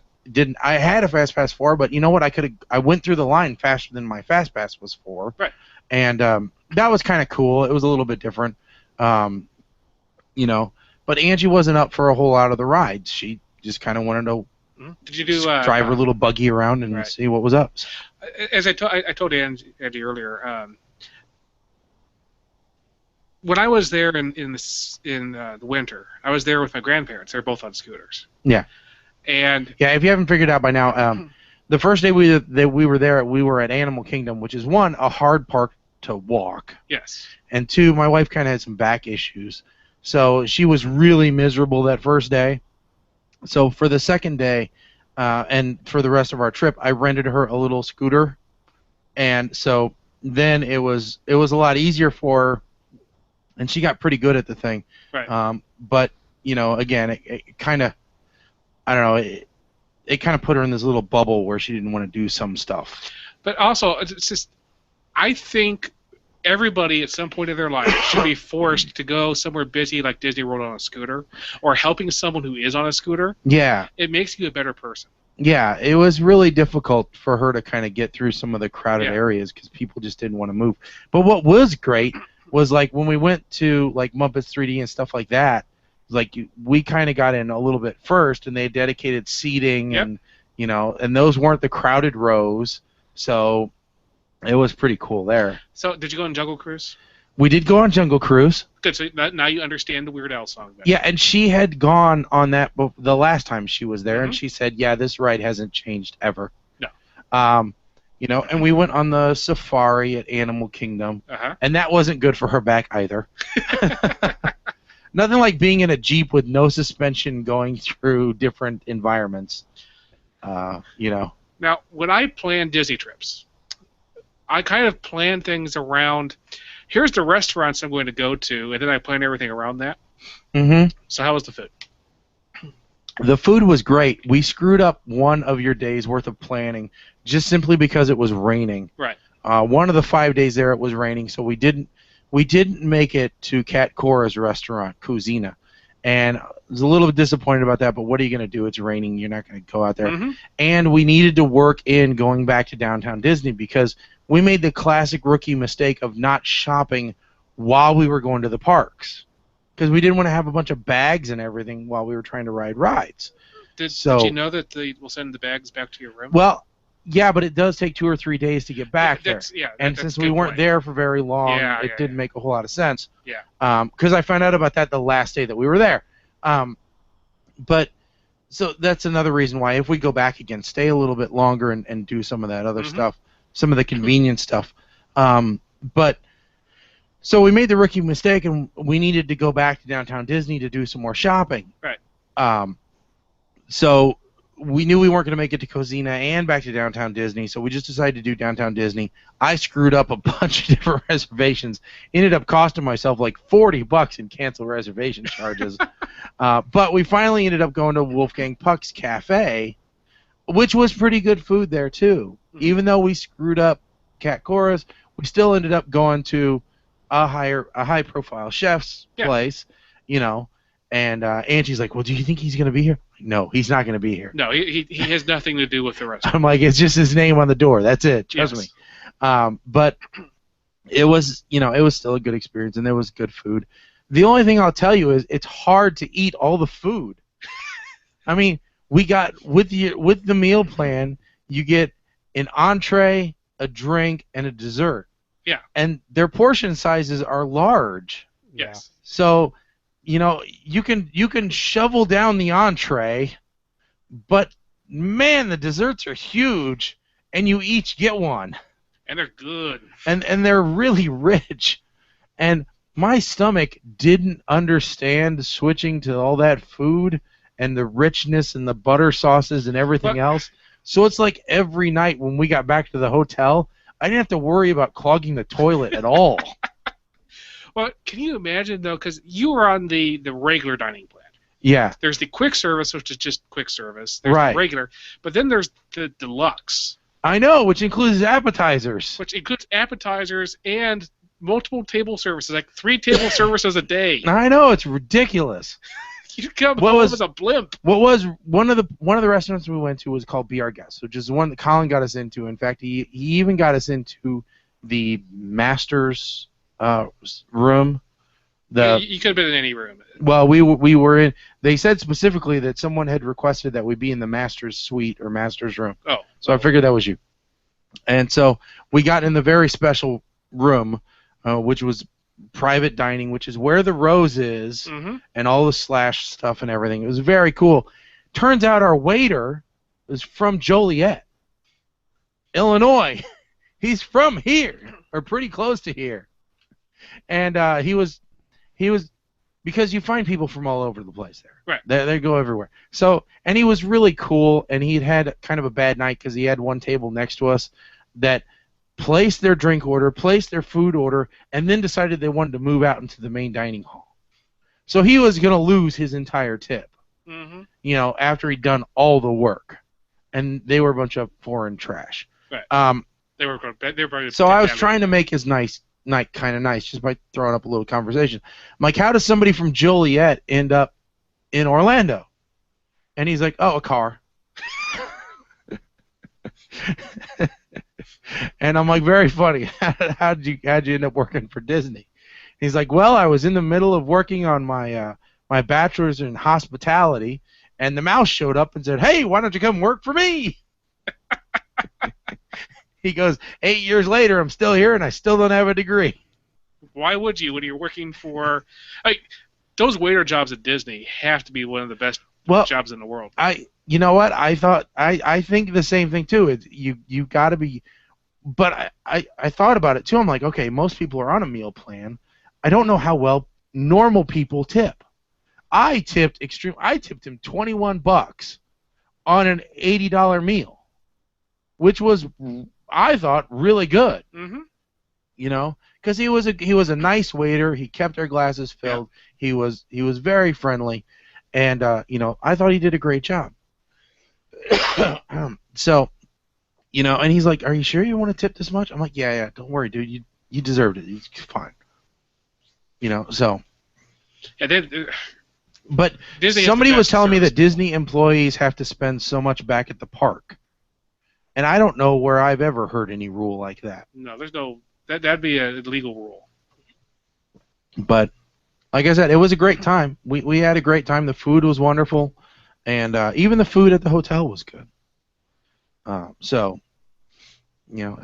Speaker 7: I had a fast pass for, but you know what? I went through the line faster than my fast pass was for,
Speaker 8: right?
Speaker 7: And that was kind of cool. It was a little bit different, you know. But Angie wasn't up for a whole lot of the rides. She just kind of wanted to
Speaker 8: Did you do
Speaker 7: drive her little buggy around and see what was up.
Speaker 8: As I told Angie earlier, when I was there in the winter, I was there with my grandparents. They're both on scooters.
Speaker 7: Yeah.
Speaker 8: And
Speaker 7: yeah, if you haven't figured out by now, the first day we were there, we were at Animal Kingdom, which is one, a hard park to walk.
Speaker 8: Yes.
Speaker 7: And two, my wife kind of had some back issues, so she was really miserable that first day. So for the second day, and for the rest of our trip, I rented her a little scooter, and so then it was a lot easier for her, and she got pretty good at the thing.
Speaker 8: Right.
Speaker 7: But you know, again, it kind of, I don't know, it kind of put her in this little bubble where she didn't want to do some stuff.
Speaker 8: But also, it's just, I think everybody at some point in their life should be forced to go somewhere busy like Disney World on a scooter, or helping someone who is on a scooter.
Speaker 7: Yeah.
Speaker 8: It makes you a better person.
Speaker 7: Yeah, it was really difficult for her to kind of get through some of the crowded areas because people just didn't want to move. But what was great was like when we went to like Muppets 3D and stuff like that, like we kind of got in a little bit first, and they dedicated seating, and you know, and those weren't the crowded rows, so it was pretty cool there.
Speaker 8: So did you go on Jungle Cruise?
Speaker 7: We did go on Jungle Cruise.
Speaker 8: Good. So now you understand the Weird Al song. Then.
Speaker 7: Yeah, and she had gone on that the last time she was there, and she said, "Yeah, this ride hasn't changed ever."
Speaker 8: No.
Speaker 7: You know, and we went on the safari at Animal Kingdom, and that wasn't good for her back either. Nothing like being in a Jeep with no suspension going through different environments. You know.
Speaker 8: Now, when I plan Disney trips, I kind of plan things around, here's the restaurants I'm going to go to, and then I plan everything around that. So how was the food?
Speaker 7: The food was great. We screwed up one of your days worth of planning just simply because it was raining.
Speaker 8: Right.
Speaker 7: One of the 5 days there it was raining, so we didn't make it to Kat Cora's restaurant, Cucina. And I was a little bit disappointed about that, but what are you going to do? It's raining. You're not going to go out there.
Speaker 8: Mm-hmm.
Speaker 7: And we needed to work in going back to downtown Disney because we made the classic rookie mistake of not shopping while we were going to the parks because we didn't want to have a bunch of bags and everything while we were trying to ride rides.
Speaker 8: Did you know that they will send the bags back to your room?
Speaker 7: Well, yeah, but it does take 2 or 3 days to get back there.
Speaker 8: Yeah,
Speaker 7: and since we weren't there for very long, it didn't make a whole lot of sense.
Speaker 8: Yeah.
Speaker 7: Because I found out about that the last day that we were there. But so that's another reason why if we go back again, stay a little bit longer and do some of that other stuff, some of the convenience stuff. But so we made the rookie mistake, and we needed to go back to downtown Disney to do some more shopping.
Speaker 8: Right.
Speaker 7: So we knew we weren't going to make it to Cucina and back to downtown Disney, so we just decided to do downtown Disney. I screwed up a bunch of different reservations. Ended up costing myself like $40 in canceled reservation charges. But we finally ended up going to Wolfgang Puck's Cafe, which was pretty good food there too. Even though we screwed up Kat Cora's, we still ended up going to a high-profile chef's place, you know. And Angie's like, well, do you think he's going to be here? No, he's not going to be here.
Speaker 8: No, he has nothing to do with the restaurant.
Speaker 7: I'm like, it's just his name on the door. That's it. Trust me. But it was, it was still a good experience, and there was good food. The only thing I'll tell you is it's hard to eat all the food. I mean, we got with the meal plan, you get an entree, a drink, and a dessert.
Speaker 8: Yeah.
Speaker 7: And their portion sizes are large.
Speaker 8: Yes.
Speaker 7: So, you can shovel down the entree, but man, the desserts are huge, and you each get one.
Speaker 8: And they're good.
Speaker 7: And they're really rich. And my stomach didn't understand switching to all that food and the richness and the butter sauces and everything else. So it's like every night when we got back to the hotel, I didn't have to worry about clogging the toilet at all.
Speaker 8: Well, can you imagine, though, because you were on the regular dining plan.
Speaker 7: Yeah.
Speaker 8: There's the quick service, which is just quick service. There's the regular. But then there's the deluxe.
Speaker 7: I know, which includes appetizers.
Speaker 8: Which includes appetizers and multiple table services, like 3 table services a day.
Speaker 7: I know, it's ridiculous.
Speaker 8: You come home as a blimp.
Speaker 7: What was one of the restaurants we went to was called Be Our Guest, which is the one that Colin got us into. In fact, he even got us into the Masters room.
Speaker 8: You could have been in any room.
Speaker 7: Well, we were in. They said specifically that someone had requested that we be in the Masters suite or Masters room.
Speaker 8: Oh.
Speaker 7: So I figured that was you. And so we got in the very special room, which was private dining, which is where the Rose is, and all the Slash stuff and everything. It was very cool. Turns out our waiter is from Joliet, Illinois. He's from here, or pretty close to here. And he was because you find people from all over the place there.
Speaker 8: Right.
Speaker 7: They go everywhere. So, and he was really cool, and he'd had kind of a bad night because he had one table next to us that placed their drink order, placed their food order, and then decided they wanted to move out into the main dining hall. So he was going to lose his entire tip, after he'd done all the work. And they were a bunch of foreign trash.
Speaker 8: Right. They were
Speaker 7: so I was trying to make his night kind of nice just by throwing up a little conversation. I'm like, how does somebody from Joliet end up in Orlando? And he's like, oh, a car. And I'm like, very funny. How'd you end up working for Disney? He's like, well, I was in the middle of working on my my bachelor's in hospitality, and the mouse showed up and said, hey, why don't you come work for me? He goes, 8 years later, I'm still here, and I still don't have a degree.
Speaker 8: Why would you when you're working for those waiter jobs at Disney have to be one of the best jobs in the world.
Speaker 7: You know what? I think the same thing too. You got to be, but I thought about it too. I'm like, okay, most people are on a meal plan. I don't know how well normal people tip. I tipped him $21 on an $80 meal, which was, I thought, really good. Because he was a nice waiter. He kept our glasses filled. Yeah. He was very friendly, and I thought he did a great job. So, you know, and he's like, "Are you sure you want to tip this much?" I'm like, "Yeah, don't worry, dude. You deserved it. It's fine." You know, so.
Speaker 8: Yeah,
Speaker 7: But
Speaker 8: Disney has
Speaker 7: somebody
Speaker 8: the
Speaker 7: was
Speaker 8: best
Speaker 7: telling me
Speaker 8: service.
Speaker 7: that Disney employees have to spend so much back at the park, and I don't know where I've ever heard any rule like that.
Speaker 8: No, there's no. That'd be a legal rule.
Speaker 7: But like I said, it was a great time. We had a great time. The food was wonderful, and even the food at the hotel was good. So, you know,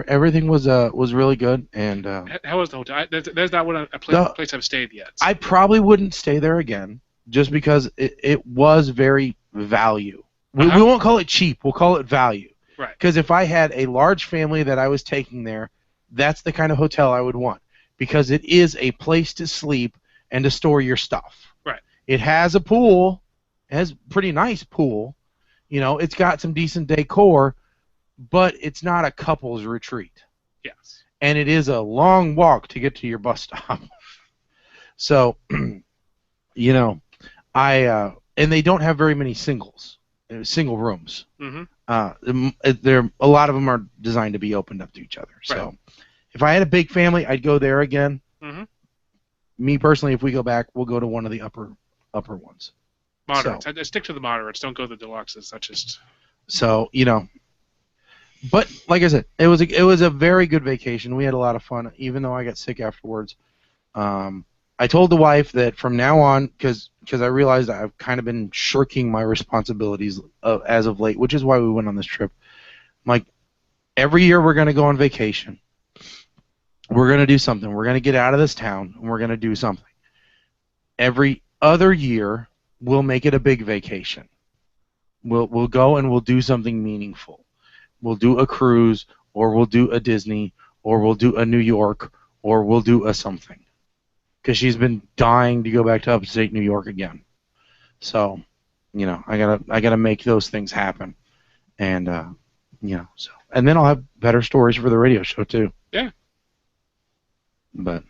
Speaker 7: everything was really good. And
Speaker 8: How was the hotel? There's not a place I've stayed yet.
Speaker 7: I probably wouldn't stay there again, just because it was very value. We won't call it cheap. We'll call it value.
Speaker 8: Right.
Speaker 7: Because if I had a large family that I was taking there, that's the kind of hotel I would want. Because it is a place to sleep and to store your stuff.
Speaker 8: Right.
Speaker 7: It has a pool. It has a pretty nice pool. You know, it's got some decent decor, but it's not a couple's retreat.
Speaker 8: Yes.
Speaker 7: And it is a long walk to get to your bus stop. So, you know, and they don't have very many single rooms.
Speaker 8: Mm-hmm.
Speaker 7: A lot of them are designed to be opened up to each other. So,
Speaker 8: Right.
Speaker 7: if I had a big family, I'd go there again.
Speaker 8: Mm-hmm.
Speaker 7: Me personally, if we go back, we'll go to one of the upper ones.
Speaker 8: Moderates.
Speaker 7: So.
Speaker 8: I stick to the moderates. Don't go to the deluxes. That's just.
Speaker 7: So, you know, but like I said, it was a very good vacation. We had a lot of fun, even though I got sick afterwards. I told the wife that from now on, because I realized I've kind of been shirking my responsibilities as of late, which is why we went on this trip. I'm like, every year we're going to go on vacation. We're going to do something. We're going to get out of this town, and we're going to do something. Every other year, we'll make it a big vacation. We'll go and we'll do something meaningful. We'll do a cruise, or we'll do a Disney, or we'll do a New York, or we'll do a something. Because she's been dying to go back to upstate New York again. So, you know, I gotta make those things happen. And you know, so, and then I'll have better stories for the radio show too.
Speaker 8: Yeah.
Speaker 7: But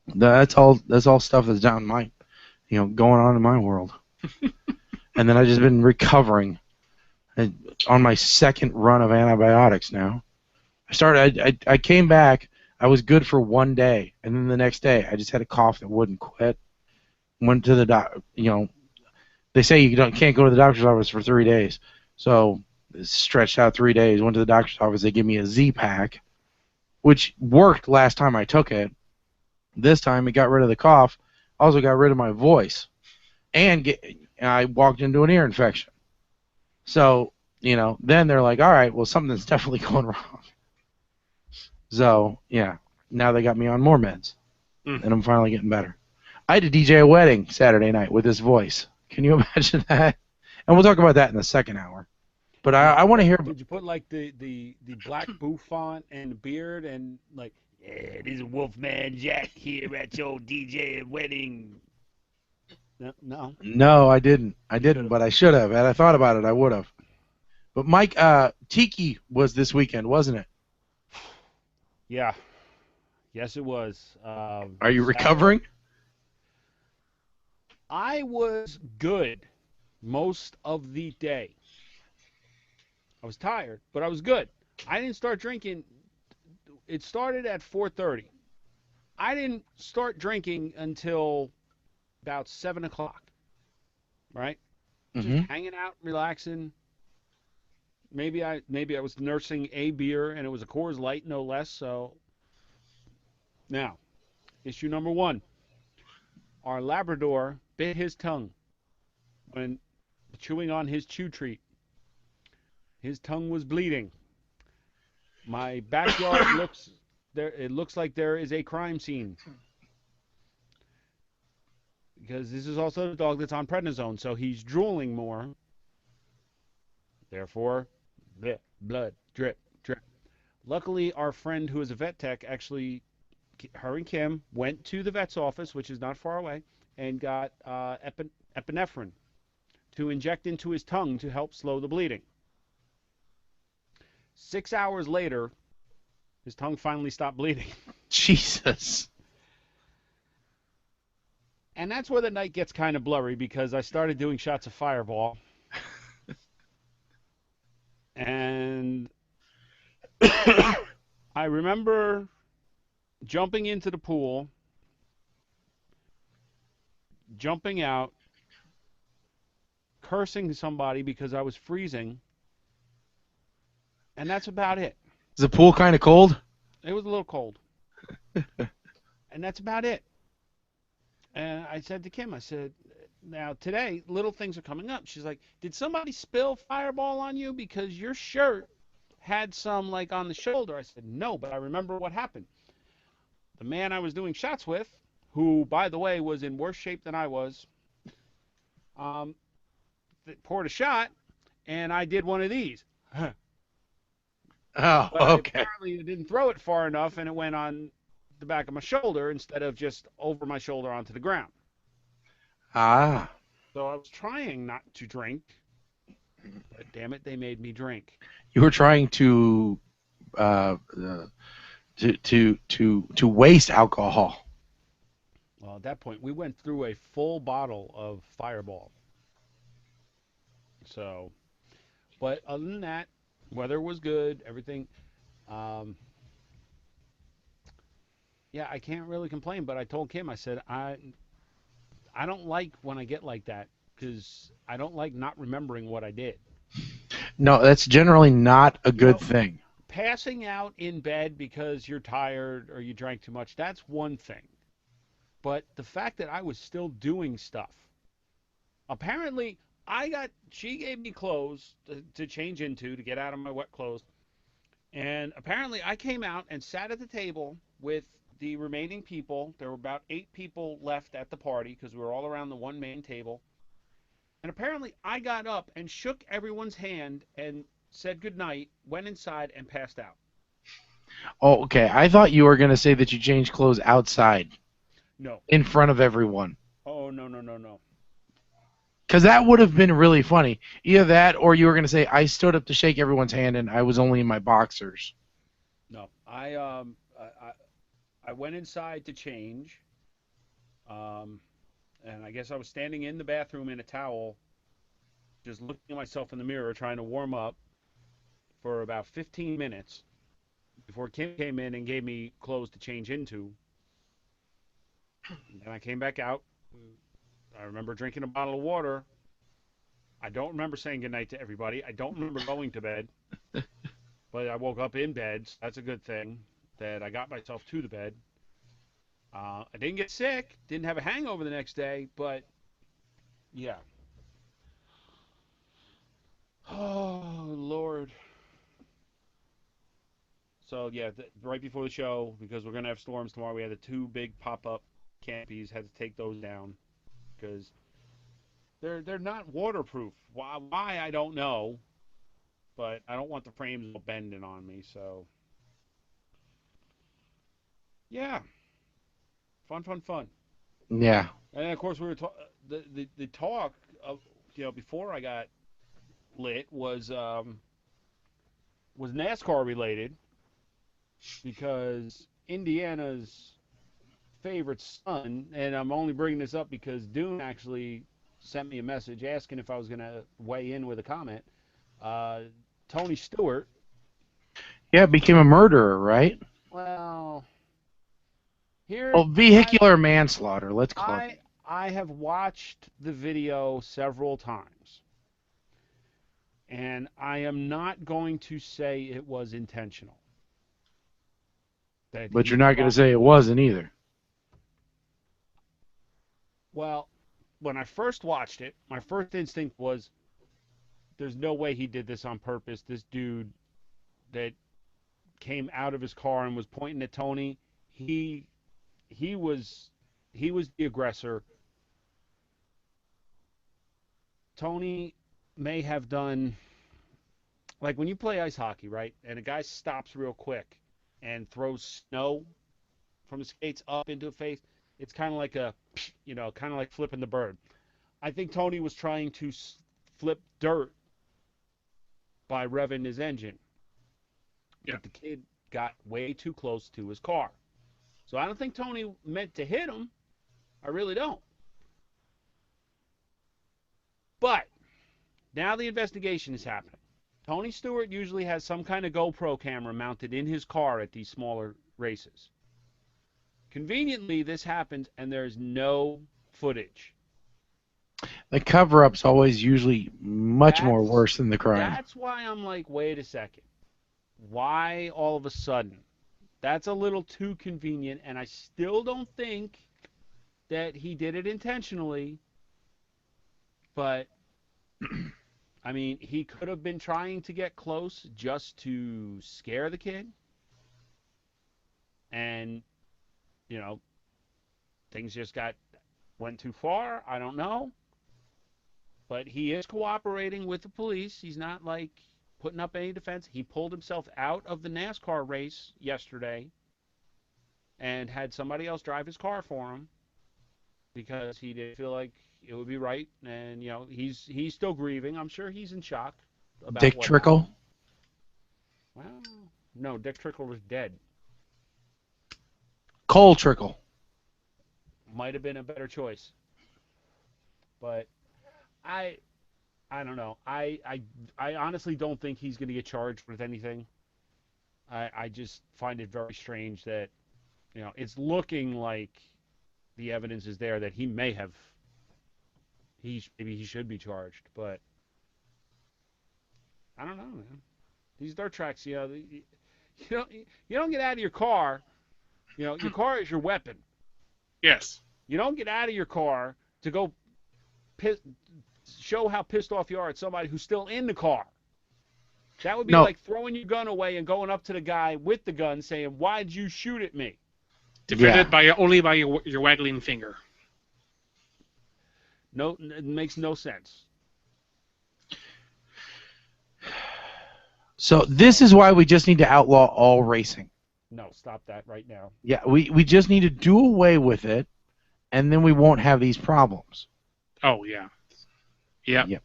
Speaker 7: that's all stuff that's down my, you know, going on in my world. And then I've just been recovering on my second run of antibiotics now. I came back, I was good for one day, and then the next day I just had a cough that wouldn't quit. Went to the doctor, you know, they say you can't go to the doctor's office for 3 days. So stretched out 3 days, went to the doctor's office, they gave me a Z-Pack, which worked last time I took it. This time it got rid of the cough, also got rid of my voice, and I walked into an ear infection. So, you know, then they're like, all right, well, something's definitely going wrong. So, yeah, now they got me on more meds, and I'm finally getting better. I had to DJ a wedding Saturday night with this voice. Can you imagine that? And we'll talk about that in the second hour. But I want to hear.
Speaker 9: Did you put like the black bouffant and the beard and like, yeah, this is Wolfman Jack here at your DJ wedding? No.
Speaker 7: No, I didn't. But I should have. Had I thought about it, I would have. But Mike, Tiki was this weekend, wasn't it?
Speaker 9: Yeah. Yes, it was.
Speaker 7: Are you recovering?
Speaker 9: I was good most of the day. I was tired, but I was good. I didn't start drinking. It started at 4:30. I didn't start drinking until about 7 o'clock. Right? Just hanging out, relaxing. Maybe I was nursing a beer, and it was a Coors Light, no less. So now, issue number 1. Our Labrador bit his tongue when chewing on his chew treat. His tongue was bleeding. My backyard looks like there is a crime scene. Because this is also a dog that's on prednisone, so he's drooling more. Therefore, blood, drip. Luckily, our friend who is a vet tech actually, her and Kim, went to the vet's office, which is not far away, and got epinephrine to inject into his tongue to help slow the bleeding. 6 hours later, his tongue finally stopped bleeding.
Speaker 7: Jesus.
Speaker 9: And that's where the night gets kind of blurry because I started doing shots of Fireball. And I remember jumping into the pool, jumping out, cursing somebody because I was freezing, and that's about it.
Speaker 7: Is the pool kind of cold?
Speaker 9: It was a little cold. And that's about it. And I said to Kim, I said, now today, little things are coming up. She's like, did somebody spill Fireball on you because your shirt had some like on the shoulder? I said, no, but I remember what happened. The man I was doing shots with, who, by the way, was in worse shape than I was, poured a shot, and I did one of these.
Speaker 7: Oh,
Speaker 9: But
Speaker 7: okay.
Speaker 9: apparently I didn't throw it far enough, and it went on the back of my shoulder instead of just over my shoulder onto the ground.
Speaker 7: Ah.
Speaker 9: So I was trying not to drink, but damn it, they made me drink.
Speaker 7: You were trying to waste alcohol.
Speaker 9: Well, at that point, we went through a full bottle of Fireball. So, but other than that, weather was good, everything. Yeah, I can't really complain, but I told Kim, I said, I don't like when I get like that because I don't like not remembering what I did.
Speaker 7: No, that's generally not a good thing.
Speaker 9: Passing out in bed because you're tired or you drank too much, that's one thing. But the fact that I was still doing stuff. Apparently, she gave me clothes to change into, to get out of my wet clothes. And apparently I came out and sat at the table with the remaining people. There were about 8 people left at the party because we were all around the one main table. And apparently I got up and shook everyone's hand and said goodnight, went inside, and passed out.
Speaker 7: Oh, okay. I thought you were going to say that you changed clothes outside.
Speaker 9: No.
Speaker 7: In front of everyone.
Speaker 9: Oh, no.
Speaker 7: Because that would have been really funny. Either that or you were going to say, I stood up to shake everyone's hand and I was only in my boxers.
Speaker 9: No. I went inside to change. And I guess I was standing in the bathroom in a towel, just looking at myself in the mirror, trying to warm up for about 15 minutes before Kim came in and gave me clothes to change into. And I came back out. I remember drinking a bottle of water. I don't remember saying goodnight to everybody. I don't remember going to bed. But I woke up in bed. So that's a good thing that I got myself to the bed. I didn't get sick. Didn't have a hangover the next day. But, yeah. Oh, Lord. So, yeah, right before the show, because we're going to have storms tomorrow, we had the 2 big pop-up canopies. Had to take those down because they're not waterproof. Why I don't know, but I don't want the frames bending on me. So yeah, fun.
Speaker 7: Yeah.
Speaker 9: And of course we were the talk of before I got lit was NASCAR related because Indiana's favorite son, and I'm only bringing this up because Dune actually sent me a message asking if I was going to weigh in with a comment. Tony Stewart.
Speaker 7: Yeah, became a murderer, right?
Speaker 9: Well, here.
Speaker 7: Oh, vehicular manslaughter. Let's call it.
Speaker 9: I have watched the video several times, and I am not going to say it was intentional.
Speaker 7: But you're not going to say it wasn't either.
Speaker 9: Well, when I first watched it, my first instinct was, there's no way he did this on purpose. This dude that came out of his car and was pointing at Tony, he was the aggressor. Tony may have done, like when you play ice hockey, right? And a guy stops real quick and throws snow from his skates up into a face. It's kind of like kind of like flipping the bird. I think Tony was trying to flip dirt by revving his engine.
Speaker 8: Yeah.
Speaker 9: But the kid got way too close to his car. So I don't think Tony meant to hit him. I really don't. But now the investigation is happening. Tony Stewart usually has some kind of GoPro camera mounted in his car at these smaller races. Conveniently, this happens, and there's no footage.
Speaker 7: The cover-up's always usually much more worse than the crime.
Speaker 9: That's why I'm like, wait a second. Why all of a sudden? That's a little too convenient, and I still don't think that he did it intentionally. But, I mean, he could have been trying to get close just to scare the kid. And, you know, things just went too far. I don't know. But he is cooperating with the police. He's not, like, putting up any defense. He pulled himself out of the NASCAR race yesterday and had somebody else drive his car for him because he didn't feel like it would be right. And, you know, he's still grieving. I'm sure he's in shock about
Speaker 7: Dick Trickle?
Speaker 9: Well, no, Dick Trickle was dead.
Speaker 7: Cole Trickle.
Speaker 9: Might have been a better choice. But I don't know. I honestly don't think he's going to get charged with anything. I just find it very strange that, you know, it's looking like the evidence is there that he may have. Maybe he should be charged, but I don't know, man. These dirt tracks, you know, you don't get out of your car. You know, your car is your weapon.
Speaker 8: Yes.
Speaker 9: You don't get out of your car to go show how pissed off you are at somebody who's still in the car. That would be like throwing your gun away and going up to the guy with the gun saying, "Why'd you shoot at me?"
Speaker 8: Defended only by your waggling finger.
Speaker 9: No, it makes no sense.
Speaker 7: So this is why we just need to outlaw all racing.
Speaker 9: No, stop that right now.
Speaker 7: Yeah, we just need to do away with it, and then we won't have these problems.
Speaker 8: Oh, yeah. Yeah.
Speaker 7: Yep.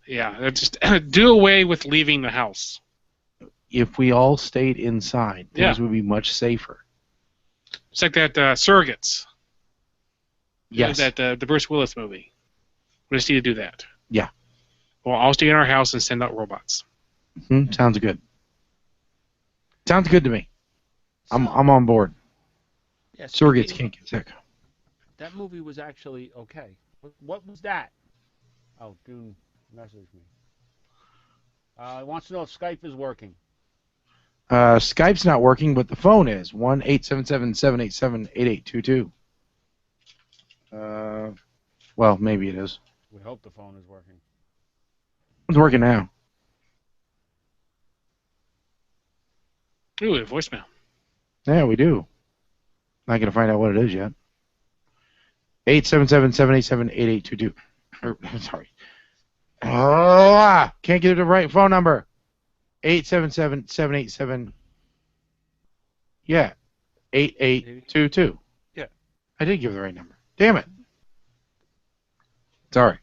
Speaker 8: Yeah, just do away with leaving the house.
Speaker 7: If we all stayed inside, things would be much safer.
Speaker 8: It's like that Surrogates.
Speaker 7: Yes.
Speaker 8: The Bruce Willis movie. We just need to do that.
Speaker 7: Yeah.
Speaker 8: Well, I'll stay in our house and send out robots.
Speaker 7: Sounds good. Sounds good to me. I'm on board.
Speaker 9: Yeah,
Speaker 7: Surrogates can't get sick.
Speaker 9: That movie was actually okay. What was that? Oh, Dune messaged me. He wants to know if Skype is working.
Speaker 7: Skype's not working, but the phone is. 1-877-787-8822. Well, maybe it is.
Speaker 9: We hope the phone is working.
Speaker 7: It's working now.
Speaker 8: Ooh, a voicemail.
Speaker 7: Yeah, we do. Not going to find out what it is yet. 877-787-8822. Sorry. Can't get the right phone number. 877-787. Yeah. 8822.
Speaker 9: Yeah.
Speaker 7: I did give the right number. Damn it. Sorry.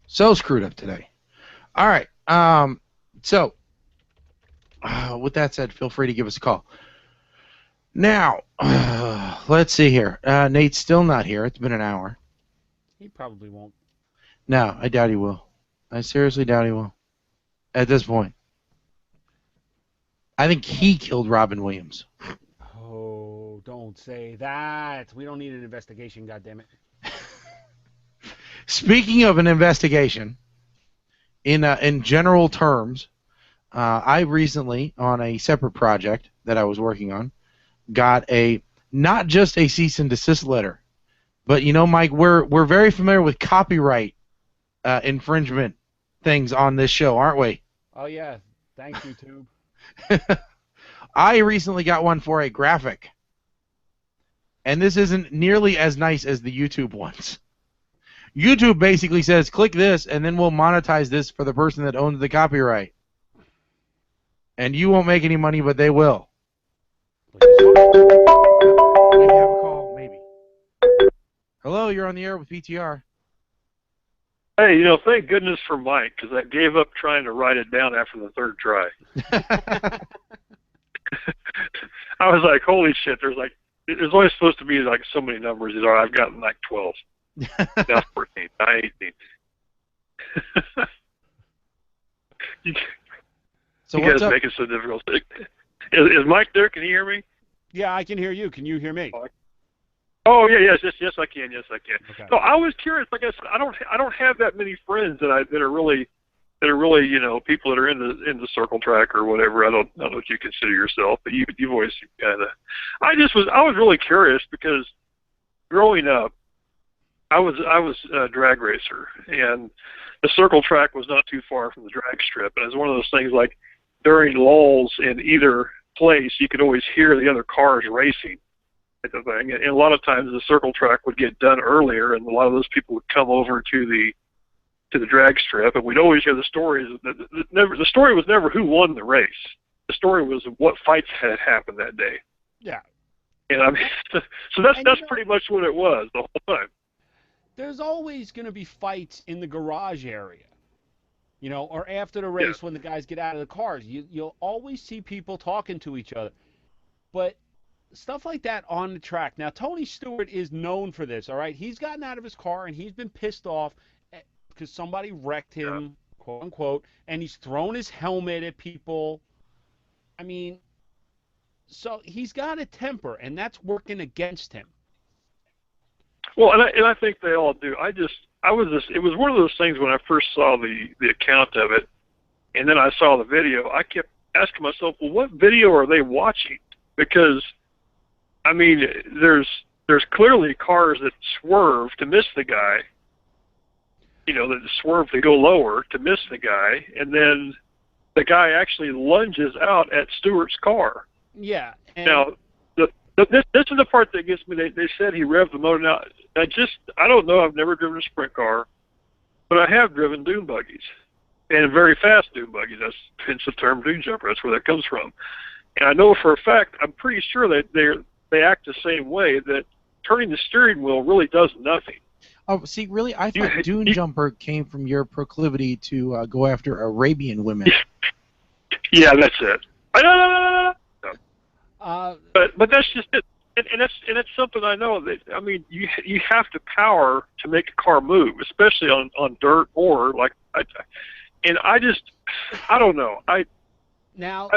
Speaker 7: So screwed up today. All right. So, with that said, feel free to give us a call. Now, let's see here. Nate's still not here. It's been an hour.
Speaker 9: He probably won't.
Speaker 7: No, I doubt he will. I seriously doubt he will. At this point. I think he killed Robin Williams.
Speaker 9: Oh, don't say that. We don't need an investigation, goddammit.
Speaker 7: Speaking of an investigation, in general terms, I recently, on a separate project that I was working on, got not just a cease and desist letter, but you know, Mike, we're very familiar with copyright infringement things on this show, aren't we?
Speaker 9: Oh yeah, thanks YouTube.
Speaker 7: I recently got one for a graphic, and this isn't nearly as nice as the YouTube ones. YouTube basically says, click this, and then we'll monetize this for the person that owns the copyright. And you won't make any money, but they will. Maybe have a call, maybe. Hello, you're on the air with PTR.
Speaker 6: Hey, you know, thank goodness for Mike, because I gave up trying to write it down after the third try. I was like, holy shit, there's only supposed to be like so many numbers. I've gotten like 12. Now 14, now 18.
Speaker 7: So
Speaker 6: you
Speaker 7: what's
Speaker 6: guys
Speaker 7: up?
Speaker 6: make it so difficult. Is Mike there? Can you hear me?
Speaker 9: Yeah, I can hear you. Can you hear me?
Speaker 6: Oh yeah, yes, I can. Yes, I can.
Speaker 9: Okay.
Speaker 6: So I was curious. Like I said, I don't have that many friends that are really people that are in the circle track or whatever. I don't know what you consider yourself, but you've always kind of. I was really curious because growing up, I was a drag racer, and the circle track was not too far from the drag strip, and it was one of those things like during lulls in either place, you could always hear the other cars racing. Type of thing. And a lot of times the circle track would get done earlier, and a lot of those people would come over to the drag strip, and we'd always hear the stories. The story was never who won the race. The story was what fights had happened that day.
Speaker 9: Yeah.
Speaker 6: And I mean, so that's pretty much what it was the whole time.
Speaker 9: There's always going to be fights in the garage area, or after the race when the guys get out of the cars. You'll always see people talking to each other. But stuff like that on the track. Now, Tony Stewart is known for this, all right? He's gotten out of his car, and he's been pissed off because somebody wrecked him, quote unquote, and he's thrown his helmet at people. I mean, so he's got a temper, and that's working against him.
Speaker 6: Well, and I think they all do. It was one of those things when I first saw the account of it, and then I saw the video, I kept asking myself, well, what video are they watching? Because, I mean, there's clearly cars that swerve to miss the guy, that swerve to go lower to miss the guy, and then the guy actually lunges out at Stewart's car.
Speaker 9: Yeah.
Speaker 6: Now, this is the part that gets me. They said he revved the motor. Now, I don't know. I've never driven a sprint car, but I have driven dune buggies, and very fast dune buggies. That's hence the term dune jumper. That's where that comes from. And I know for a fact, I'm pretty sure that they act the same way, that turning the steering wheel really does nothing.
Speaker 7: Oh, see, really, I thought Dune Jumper came from your proclivity to go after Arabian women.
Speaker 6: Yeah, that's it. No. But that's just it, and that's something I know that I mean you have to power to make a car move, especially on dirt or like I don't know. I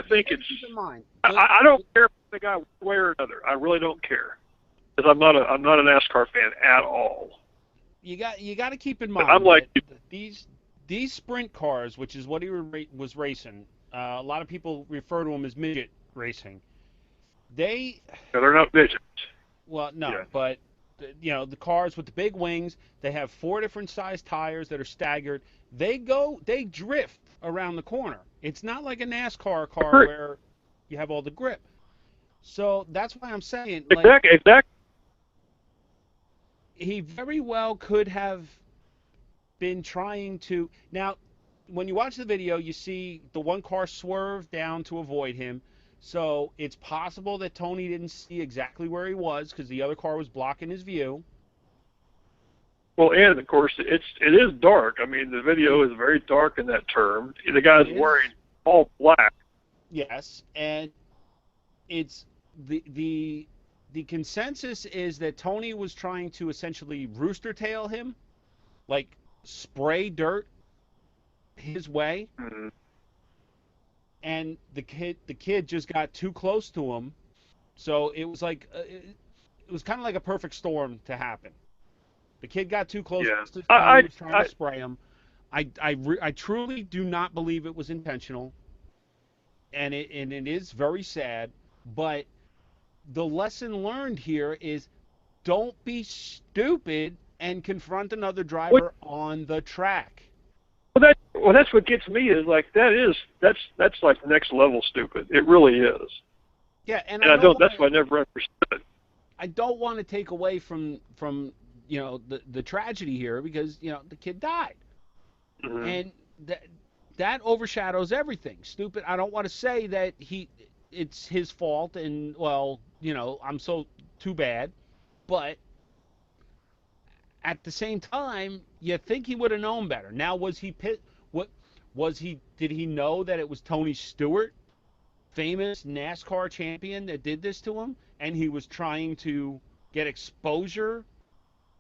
Speaker 6: think it's.
Speaker 9: Keep in mind,
Speaker 6: I don't care if the guy one way or another. I really don't care because I'm not a NASCAR fan at all.
Speaker 9: You got to keep in mind.
Speaker 6: I'm like
Speaker 9: these sprint cars, which is what he was racing. A lot of people refer to them as midget racing. They're
Speaker 6: not midgets.
Speaker 9: Well, no,
Speaker 6: yeah.
Speaker 9: But the cars with the big wings, they have 4 different size tires that are staggered. They drift around the corner. It's not like a NASCAR car where you have all the grip. So that's why I'm saying
Speaker 6: exactly.
Speaker 9: He very well could have been trying to. Now, when you watch the video, you see the one car swerve down to avoid him. So it's possible that Tony didn't see exactly where he was because the other car was blocking his view.
Speaker 6: Well, and of course it is dark. I mean, the video is very dark in that term. The guy's wearing all black.
Speaker 9: Yes, and it's the consensus is that Tony was trying to essentially rooster tail him, like spray dirt his way.
Speaker 6: Mm-hmm.
Speaker 9: And the kid just got too close to him, so it was like it was kind of like a perfect storm to happen. The kid got too close.
Speaker 6: Yeah.
Speaker 9: To Tony, was trying to spray him. I truly do not believe it was intentional, and it is very sad. But the lesson learned here is don't be stupid and confront another driver on the track.
Speaker 6: Well, that's what gets me is like that's like next level stupid. It really is.
Speaker 9: Yeah, and
Speaker 6: I don't. That's why I never understood.
Speaker 9: I don't want to take away from the tragedy here because the kid died, and that overshadows everything. Stupid. I don't want to say that it's his fault and I'm so too bad, but at the same time, you think he would have known better. Now, was he pissed? Did he know that it was Tony Stewart, famous NASCAR champion, that did this to him, and he was trying to get exposure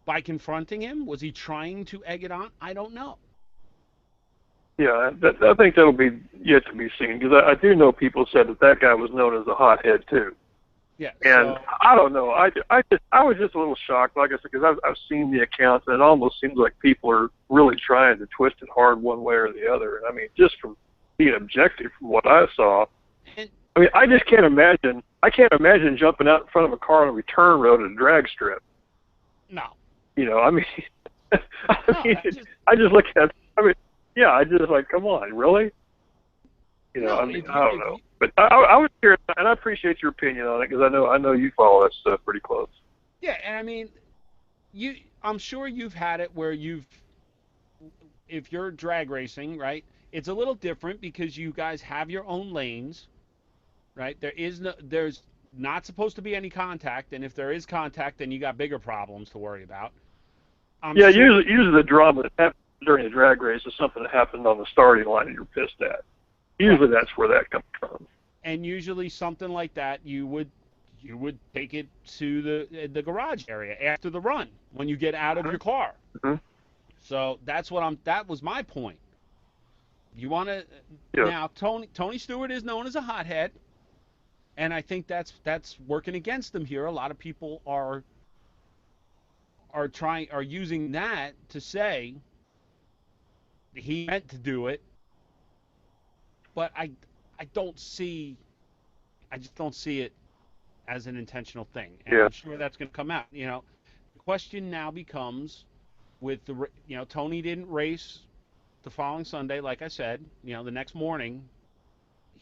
Speaker 9: by confronting him? Was he trying to egg it on? I don't know.
Speaker 6: Yeah, I think that'll be yet to be seen, because I do know people said that guy was known as a hothead too.
Speaker 9: Yeah.
Speaker 6: And
Speaker 9: So,
Speaker 6: I don't know. I was just a little shocked, like I said, because I've seen the accounts, and it almost seems like people are really trying to twist it hard one way or the other. And I mean, just from being objective from what I saw, I mean, I just can't imagine. I can't imagine jumping out in front of a car on a return road at a drag strip.
Speaker 9: no.
Speaker 6: You know, I mean, I just look at it. I mean, yeah, I just like, come on, really? You know,
Speaker 9: No,
Speaker 6: I mean, I don't know. But I was curious, and I appreciate your opinion on it, because I know you follow that stuff pretty close.
Speaker 9: Yeah, and I mean, I'm sure you've had it where if you're drag racing, right? It's a little different because you guys have your own lanes, right? There's not supposed to be any contact, and if there is contact, then you got bigger problems to worry about.
Speaker 6: Usually the drama that happens during a drag race is something that happened on the starting line and you're pissed at. Usually that's where that comes from.
Speaker 9: And usually something like that, you would take it to the garage area after the run when you get out of your car.
Speaker 6: Mm-hmm.
Speaker 9: So that was my point. You want to now Tony Stewart is known as a hothead, and I think that's working against him here. A lot of people are using that to say he meant to do it, but I just don't see it as an intentional thing, and I'm sure that's going to come out. You know, the question now becomes with Tony didn't race the following Sunday, like I said. You know, the next morning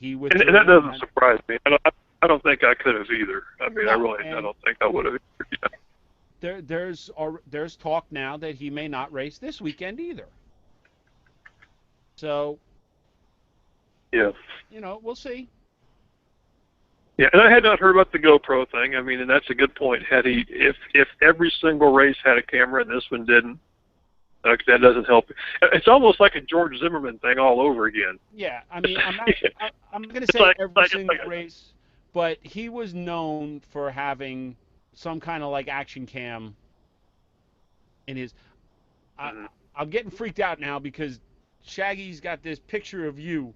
Speaker 9: he would.
Speaker 6: And that doesn't surprise me. I don't think I could have either. I mean, I don't think I would have. Yeah.
Speaker 9: There's talk now that he may not race this weekend either. So.
Speaker 6: Yeah.
Speaker 9: You know, we'll see.
Speaker 6: Yeah, and I had not heard about the GoPro thing. I mean, and that's a good point. If every single race had a camera and this one didn't, that doesn't help. It's almost like a George Zimmerman thing all over again.
Speaker 9: Yeah, I mean, I'm not going to say every single race, but he was known for having some kind of like action cam in his. I'm getting freaked out now because Shaggy's got this picture of you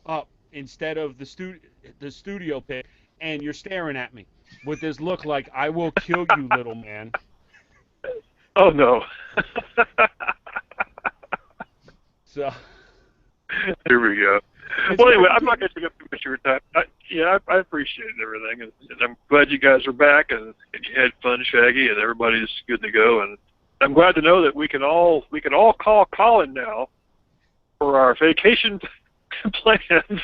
Speaker 9: up instead of the studio pic, and you're staring at me with this look like I will kill you, little man.
Speaker 6: Oh no.
Speaker 9: So
Speaker 6: here we go. Well, anyway, I'm not going to take up too much of your time. I appreciate everything, and I'm glad you guys are back, and you had fun, Shaggy, and everybody's good to go. And I'm glad to know that we can all call Colin now for our vacation plans.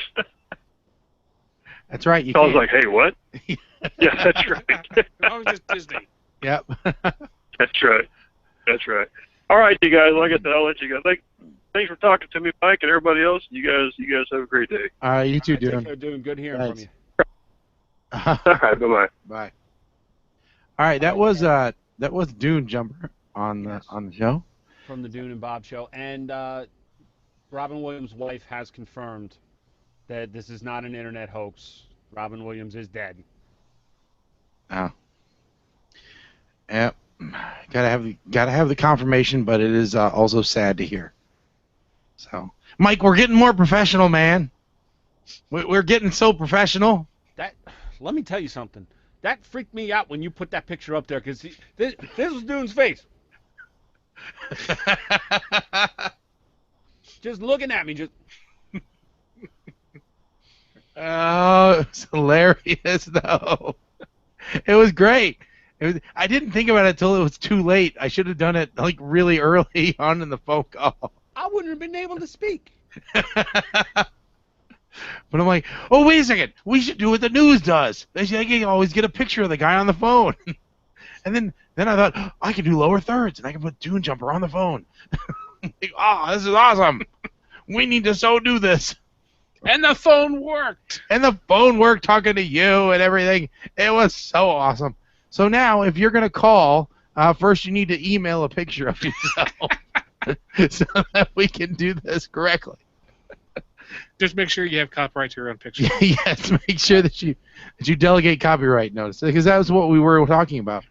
Speaker 7: That's right.
Speaker 6: I was like, hey, what? Yeah, that's right.
Speaker 8: I was just Disney.
Speaker 7: Yep.
Speaker 6: That's right. That's right. All right, you guys. Like I said, I'll let you go. Thanks for talking to me, Mike, and everybody else. You guys have a great day.
Speaker 7: All right, you too, dude.
Speaker 9: They're doing good hearing from you.
Speaker 6: All right, bye-bye.
Speaker 7: Bye. All right, that was Dune Jumper on the show.
Speaker 9: From the Dune and Bob show, and Robin Williams' wife has confirmed that this is not an internet hoax. Robin Williams is dead.
Speaker 7: Oh. Yep. Gotta have the confirmation, but it is also sad to hear. So, Mike, we're getting more professional, man. We're getting so professional.
Speaker 9: Let me tell you something. That freaked me out when you put that picture up there, because this was Dune's face. Just looking at me, just.
Speaker 7: Oh, it was hilarious, though. It was great. I didn't think about it until it was too late. I should have done it like really early on in the phone call.
Speaker 9: I wouldn't have been able to speak.
Speaker 7: But I'm like, oh, wait a second. We should do what the news does. They can always get a picture of the guy on the phone. And then I thought, oh, I can do lower thirds, and I can put Dune Jumper on the phone. Like, oh, this is awesome. We need to so do this.
Speaker 8: And the phone worked.
Speaker 7: And the phone worked talking to you and everything. It was so awesome. So now, if you're going to call, first you need to email a picture of yourself so that we can do this correctly.
Speaker 8: Just make sure you have copyright to your own picture.
Speaker 7: Yes, make sure that you delegate copyright notice, because that was what we were talking about.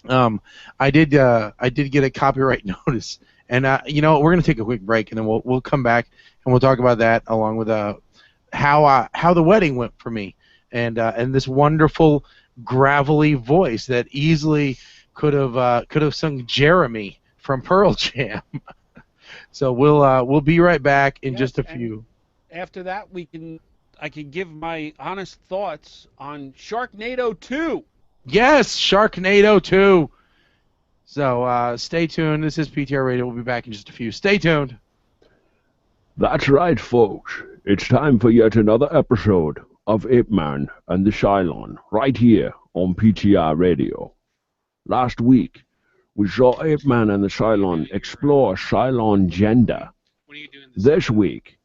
Speaker 7: I did get a copyright notice, And you know, we're going to take a quick break, and then we'll come back and we'll talk about that along with how the wedding went for me, and this wonderful gravelly voice that easily could have sung Jeremy from Pearl Jam. So we'll be right back in just a few.
Speaker 9: After that, I can give my honest thoughts on Sharknado 2.
Speaker 7: Yes, Sharknado 2. So stay tuned. This is PTR Radio. We'll be back in just a few. Stay tuned.
Speaker 1: That's right, folks. It's time for yet another episode of Ape Man and the Cylon, right here on PTR Radio. Last week, we saw Ape Man and the Cylon explore Cylon gender. This week,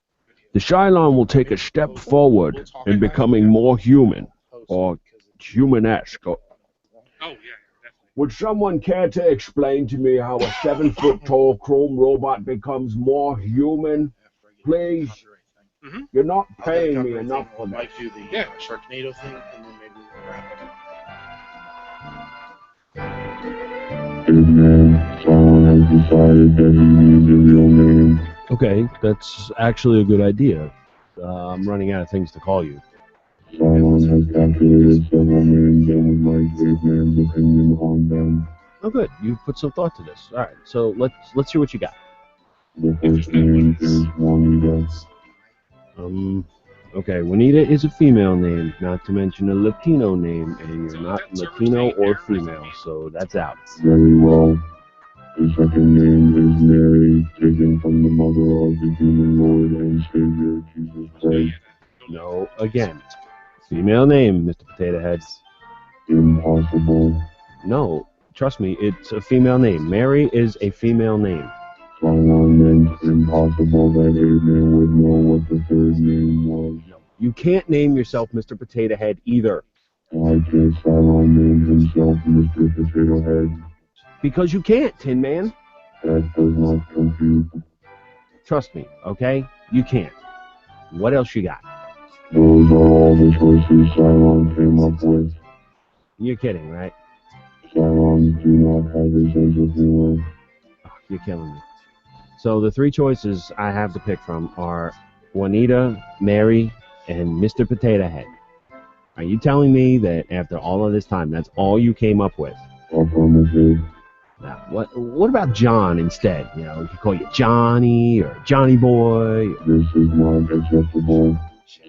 Speaker 1: the Cylon will take a step forward in becoming more human, or human-esque. Would someone care to explain to me how a 7-foot-tall chrome robot becomes more human? Please?
Speaker 7: Mm-hmm.
Speaker 1: You're not paying me enough for that.
Speaker 7: Might do the Sharknado thing, and then maybe we'll wrap it.
Speaker 10: Someone has decided that he needs a real name.
Speaker 1: Okay, that's actually a good idea. I'm running out of things to call you.
Speaker 10: Someone has calculated several names and would like Ape Man's opinion on them.
Speaker 1: Oh, good. You've put some thought to this. All right, so let's hear what you got.
Speaker 10: The first name is Juanita.
Speaker 1: Okay, Juanita is a female name, not to mention a Latino name, and you're not Latino or female, so that's out.
Speaker 10: Very well. The second name is Mary, taken from the mother of the human Lord and Savior, Jesus Christ.
Speaker 1: No, again. Female name, Mr. Potato Head.
Speaker 10: Impossible.
Speaker 1: No, trust me, it's a female name. Mary is a female name.
Speaker 10: Cylon meant impossible that Ape Man would know what the third name was.
Speaker 1: No, you can't name yourself Mr. Potato Head either.
Speaker 10: Why can't Cylon name himself Mr. Potato Head?
Speaker 1: Because you can't, Tin Man.
Speaker 10: That does not compute.
Speaker 1: Trust me, okay? You can't. What else you got?
Speaker 10: Those are all the choices Cylon came up with.
Speaker 1: You're kidding, right?
Speaker 10: Cylons do not have a sense of humor.
Speaker 1: Oh, you're killing me. So the three choices I have to pick from are Juanita, Mary, and Mr. Potato Head. Are you telling me that after all of this time, that's all you came up with?
Speaker 10: Affirmative.
Speaker 1: Now, what about John instead? You know, he could call you Johnny or Johnny Boy.
Speaker 10: This is not acceptable.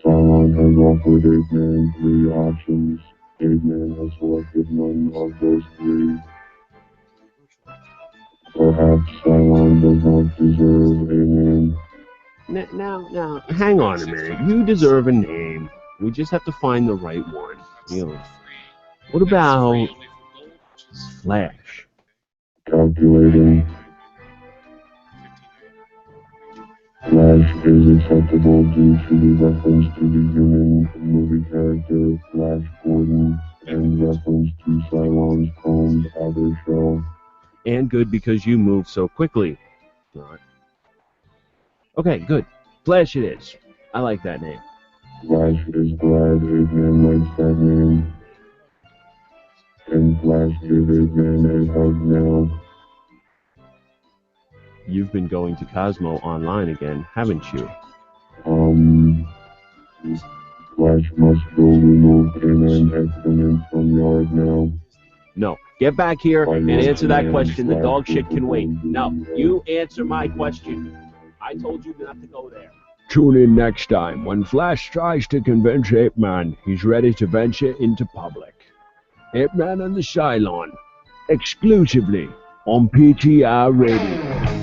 Speaker 10: Cylon has offered Ape Man 3 options. Ape Man has selected none of those 3. Perhaps Cylon does not deserve a name.
Speaker 1: Now, hang on a minute. You deserve a name. We just have to find the right one. You know, what about Flash?
Speaker 10: Calculating. Flash is acceptable due to the reference to the human movie character Flash Gordon and reference to Cylon's chromed outer shell.
Speaker 1: And good because you move so quickly. All right. Okay, good. Flash it is. I like that name.
Speaker 10: Flash is glad Ape Man likes that name. And Flash give Ape Man a hug now.
Speaker 1: You've been going to Cosmo online again, haven't you?
Speaker 10: Flash must go remove Ape Man excrement from yard now.
Speaker 1: No. Get back here and answer that question. The dog shit can wait. No, you answer my question. I told you not to go there. Tune in next time when Flash tries to convince Ape Man he's ready to venture into public. Ape Man and the Cylon, exclusively on PTR Radio.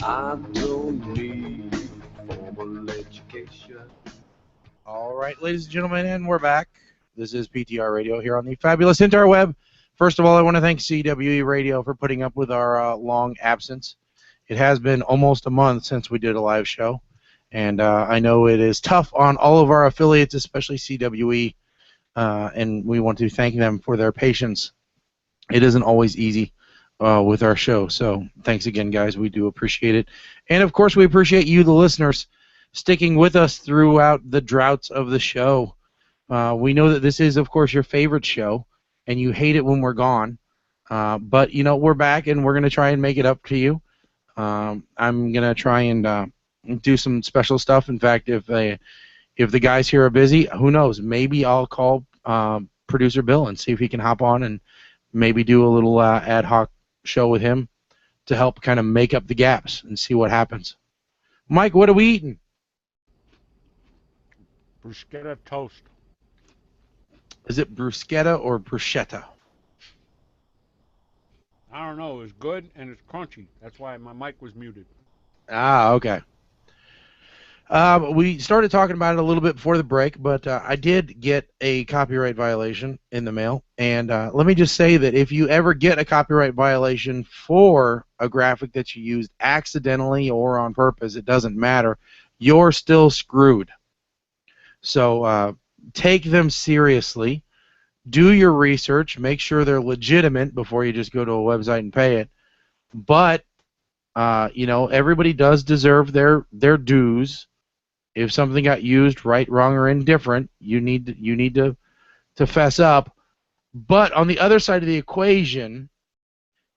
Speaker 1: I don't need formal education.
Speaker 7: All right, ladies and gentlemen, and we're back. This is PTR Radio here on the fabulous interweb. First of all, I want to thank CWE Radio for putting up with our long absence. It has been almost a month since we did a live show, and I know it is tough on all of our affiliates, especially CWE, and we want to thank them for their patience. It isn't always easy with our show. So thanks again, guys. We do appreciate it. And, of course, we appreciate you, the listeners, sticking with us throughout the droughts of the show. We know that this is, of course, your favorite show, and you hate it when we're gone. But, we're back, and we're going to try and make it up to you. I'm going to try and do some special stuff. In fact, if the guys here are busy, who knows? Maybe I'll call Producer Bill and see if he can hop on and maybe do a little ad hoc show with him to help kind of make up the gaps and see what happens. Mike, what are we eating?
Speaker 9: Bruschetta toast.
Speaker 7: Is it bruschetta or bruschetta?
Speaker 9: I don't know. It's good and it's crunchy. That's why my mic was muted.
Speaker 7: Ah, okay. We started talking about it a little bit before the break, but I did get a copyright violation in the mail. And let me just say that if you ever get a copyright violation for a graphic that you used accidentally or on purpose, it doesn't matter. You're still screwed. So take them seriously. Do your research. Make sure they're legitimate before you just go to a website and pay it. But, everybody does deserve their dues. If something got used right, wrong, or indifferent, you need to fess up. But on the other side of the equation,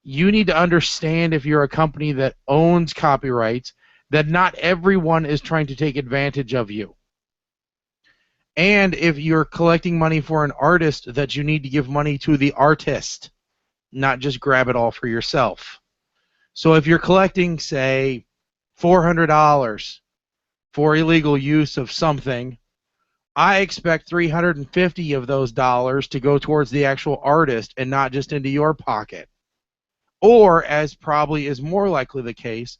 Speaker 7: you need to understand if you're a company that owns copyrights, that not everyone is trying to take advantage of you. And if you're collecting money for an artist, that you need to give money to the artist, not just grab it all for yourself. So if you're collecting, say, $400 for illegal use of something, I expect $350 of those dollars to go towards the actual artist and not just into your pocket. Or, as probably is more likely the case,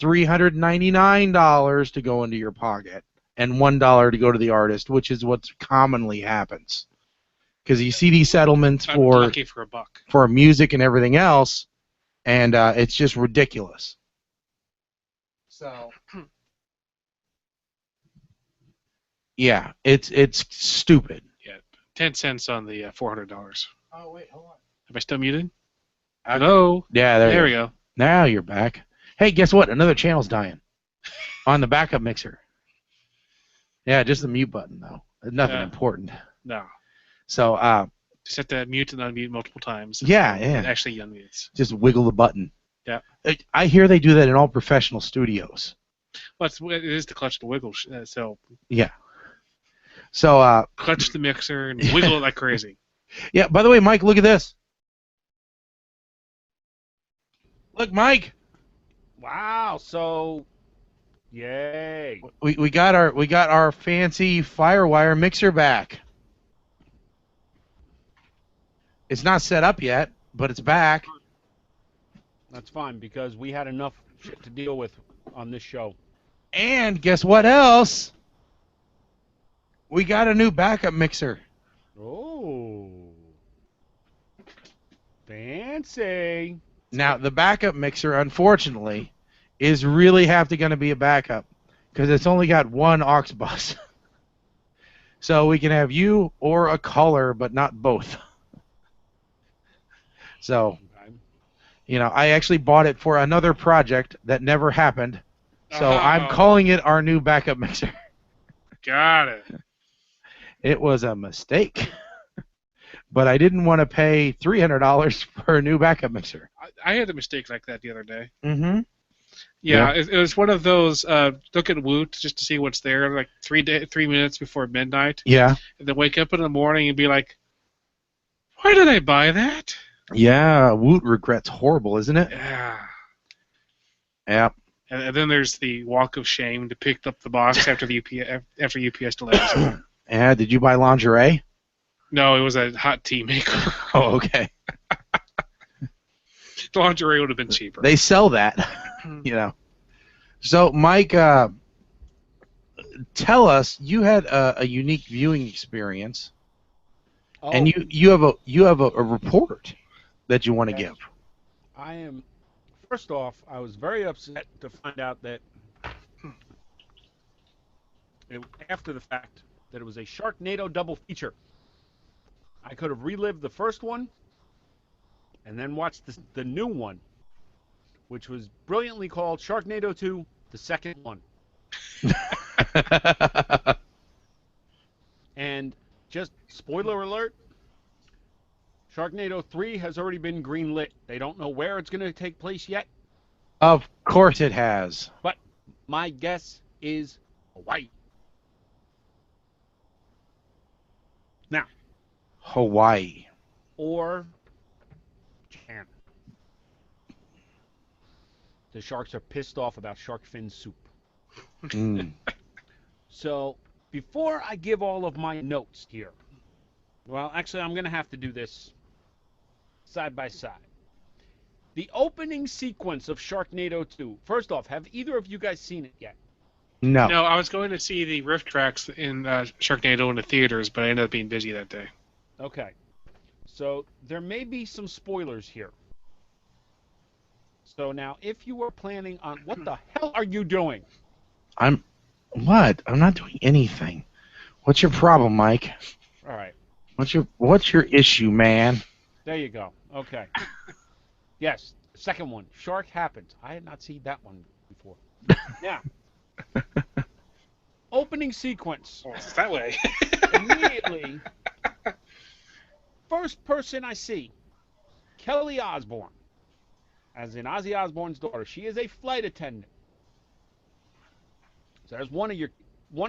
Speaker 7: $399 to go into your pocket and $1 to go to the artist, which is what commonly happens. Because you see these settlements for
Speaker 8: lucky for a buck.
Speaker 7: For music and everything else, and it's just ridiculous. So, yeah, it's stupid.
Speaker 8: Yeah, 10 cents on the $400.
Speaker 7: Oh wait, hold on.
Speaker 8: Am I still muted? Hello.
Speaker 7: Yeah,
Speaker 8: there we go.
Speaker 7: Now you're back. Hey, guess what? Another channel's dying on the backup mixer. Yeah, just the mute button though. Nothing important.
Speaker 8: No.
Speaker 7: So,
Speaker 8: just have to mute and unmute multiple times.
Speaker 7: Yeah.
Speaker 8: It actually unmutes.
Speaker 7: Just wiggle the button.
Speaker 8: Yeah.
Speaker 7: I hear they do that in all professional studios.
Speaker 8: Well, it is the clutch to wiggle. So.
Speaker 7: Yeah. So.
Speaker 8: Clutch the mixer and wiggle it like crazy.
Speaker 7: Yeah. By the way, Mike, look at this. Look, Mike.
Speaker 9: Wow. So. Yay.
Speaker 7: We got our fancy Firewire mixer back. It's not set up yet, but it's back.
Speaker 9: That's fine because we had enough shit to deal with on this show.
Speaker 7: And guess what else? We got a new backup mixer.
Speaker 9: Oh. Fancy.
Speaker 7: Now, the backup mixer, unfortunately, is really going to be a backup because it's only got one aux bus. So we can have you or a caller, but not both. So, I actually bought it for another project that never happened. So I'm calling it our new backup mixer.
Speaker 8: Got it.
Speaker 7: It was a mistake. But I didn't want to pay $300 for a new backup mixer.
Speaker 8: I had a mistake like that the other day.
Speaker 7: Mm-hmm.
Speaker 8: Yeah, it was one of those look at Woot just to see what's there, like 3 minutes before midnight.
Speaker 7: Yeah.
Speaker 8: And then wake up in the morning and be like, why did I buy that?
Speaker 7: Yeah, Woot regret's horrible, isn't it?
Speaker 8: Yeah.
Speaker 7: Yep.
Speaker 8: And then there's the walk of shame to pick up the box after UPS delivers.
Speaker 7: Yeah, did you buy lingerie?
Speaker 8: No, it was a hot tea maker.
Speaker 7: Oh, okay.
Speaker 8: The lingerie would have been cheaper.
Speaker 7: They sell that, So, Mike, tell us, you had a unique viewing experience, and you have a report that you want to give.
Speaker 9: I am. First off, I was very upset to find out that after the fact that it was a Sharknado double feature. I could have relived the first one, and then watch the new one, which was brilliantly called Sharknado 2, the second one. And just spoiler alert, Sharknado 3 has already been greenlit. They don't know where it's going to take place yet.
Speaker 7: Of course it has.
Speaker 9: But my guess is Hawaii. Now.
Speaker 7: Hawaii.
Speaker 9: Or Japan. The sharks are pissed off about shark fin soup.
Speaker 7: Mm.
Speaker 9: So, before I give all of my notes here, well, actually, I'm going to have to do this side by side. The opening sequence of Sharknado 2. First off, have either of you guys seen it yet?
Speaker 7: No.
Speaker 8: No, I was going to see the riff tracks in Sharknado in the theaters, but I ended up being busy that day.
Speaker 9: Okay. So, there may be some spoilers here. So now, if you were planning on... What the hell are you doing?
Speaker 7: What? I'm not doing anything. What's your problem, Mike?
Speaker 9: All right.
Speaker 7: What's your issue, man?
Speaker 9: There you go. Okay. Yes, second one. Shark Happens. I had not seen that one before. Now, opening sequence.
Speaker 8: Oh, it's that way.
Speaker 9: Immediately, first person I see, Kelly Osbourne, as in Ozzy Osbourne's daughter. She is a flight attendant. So there's one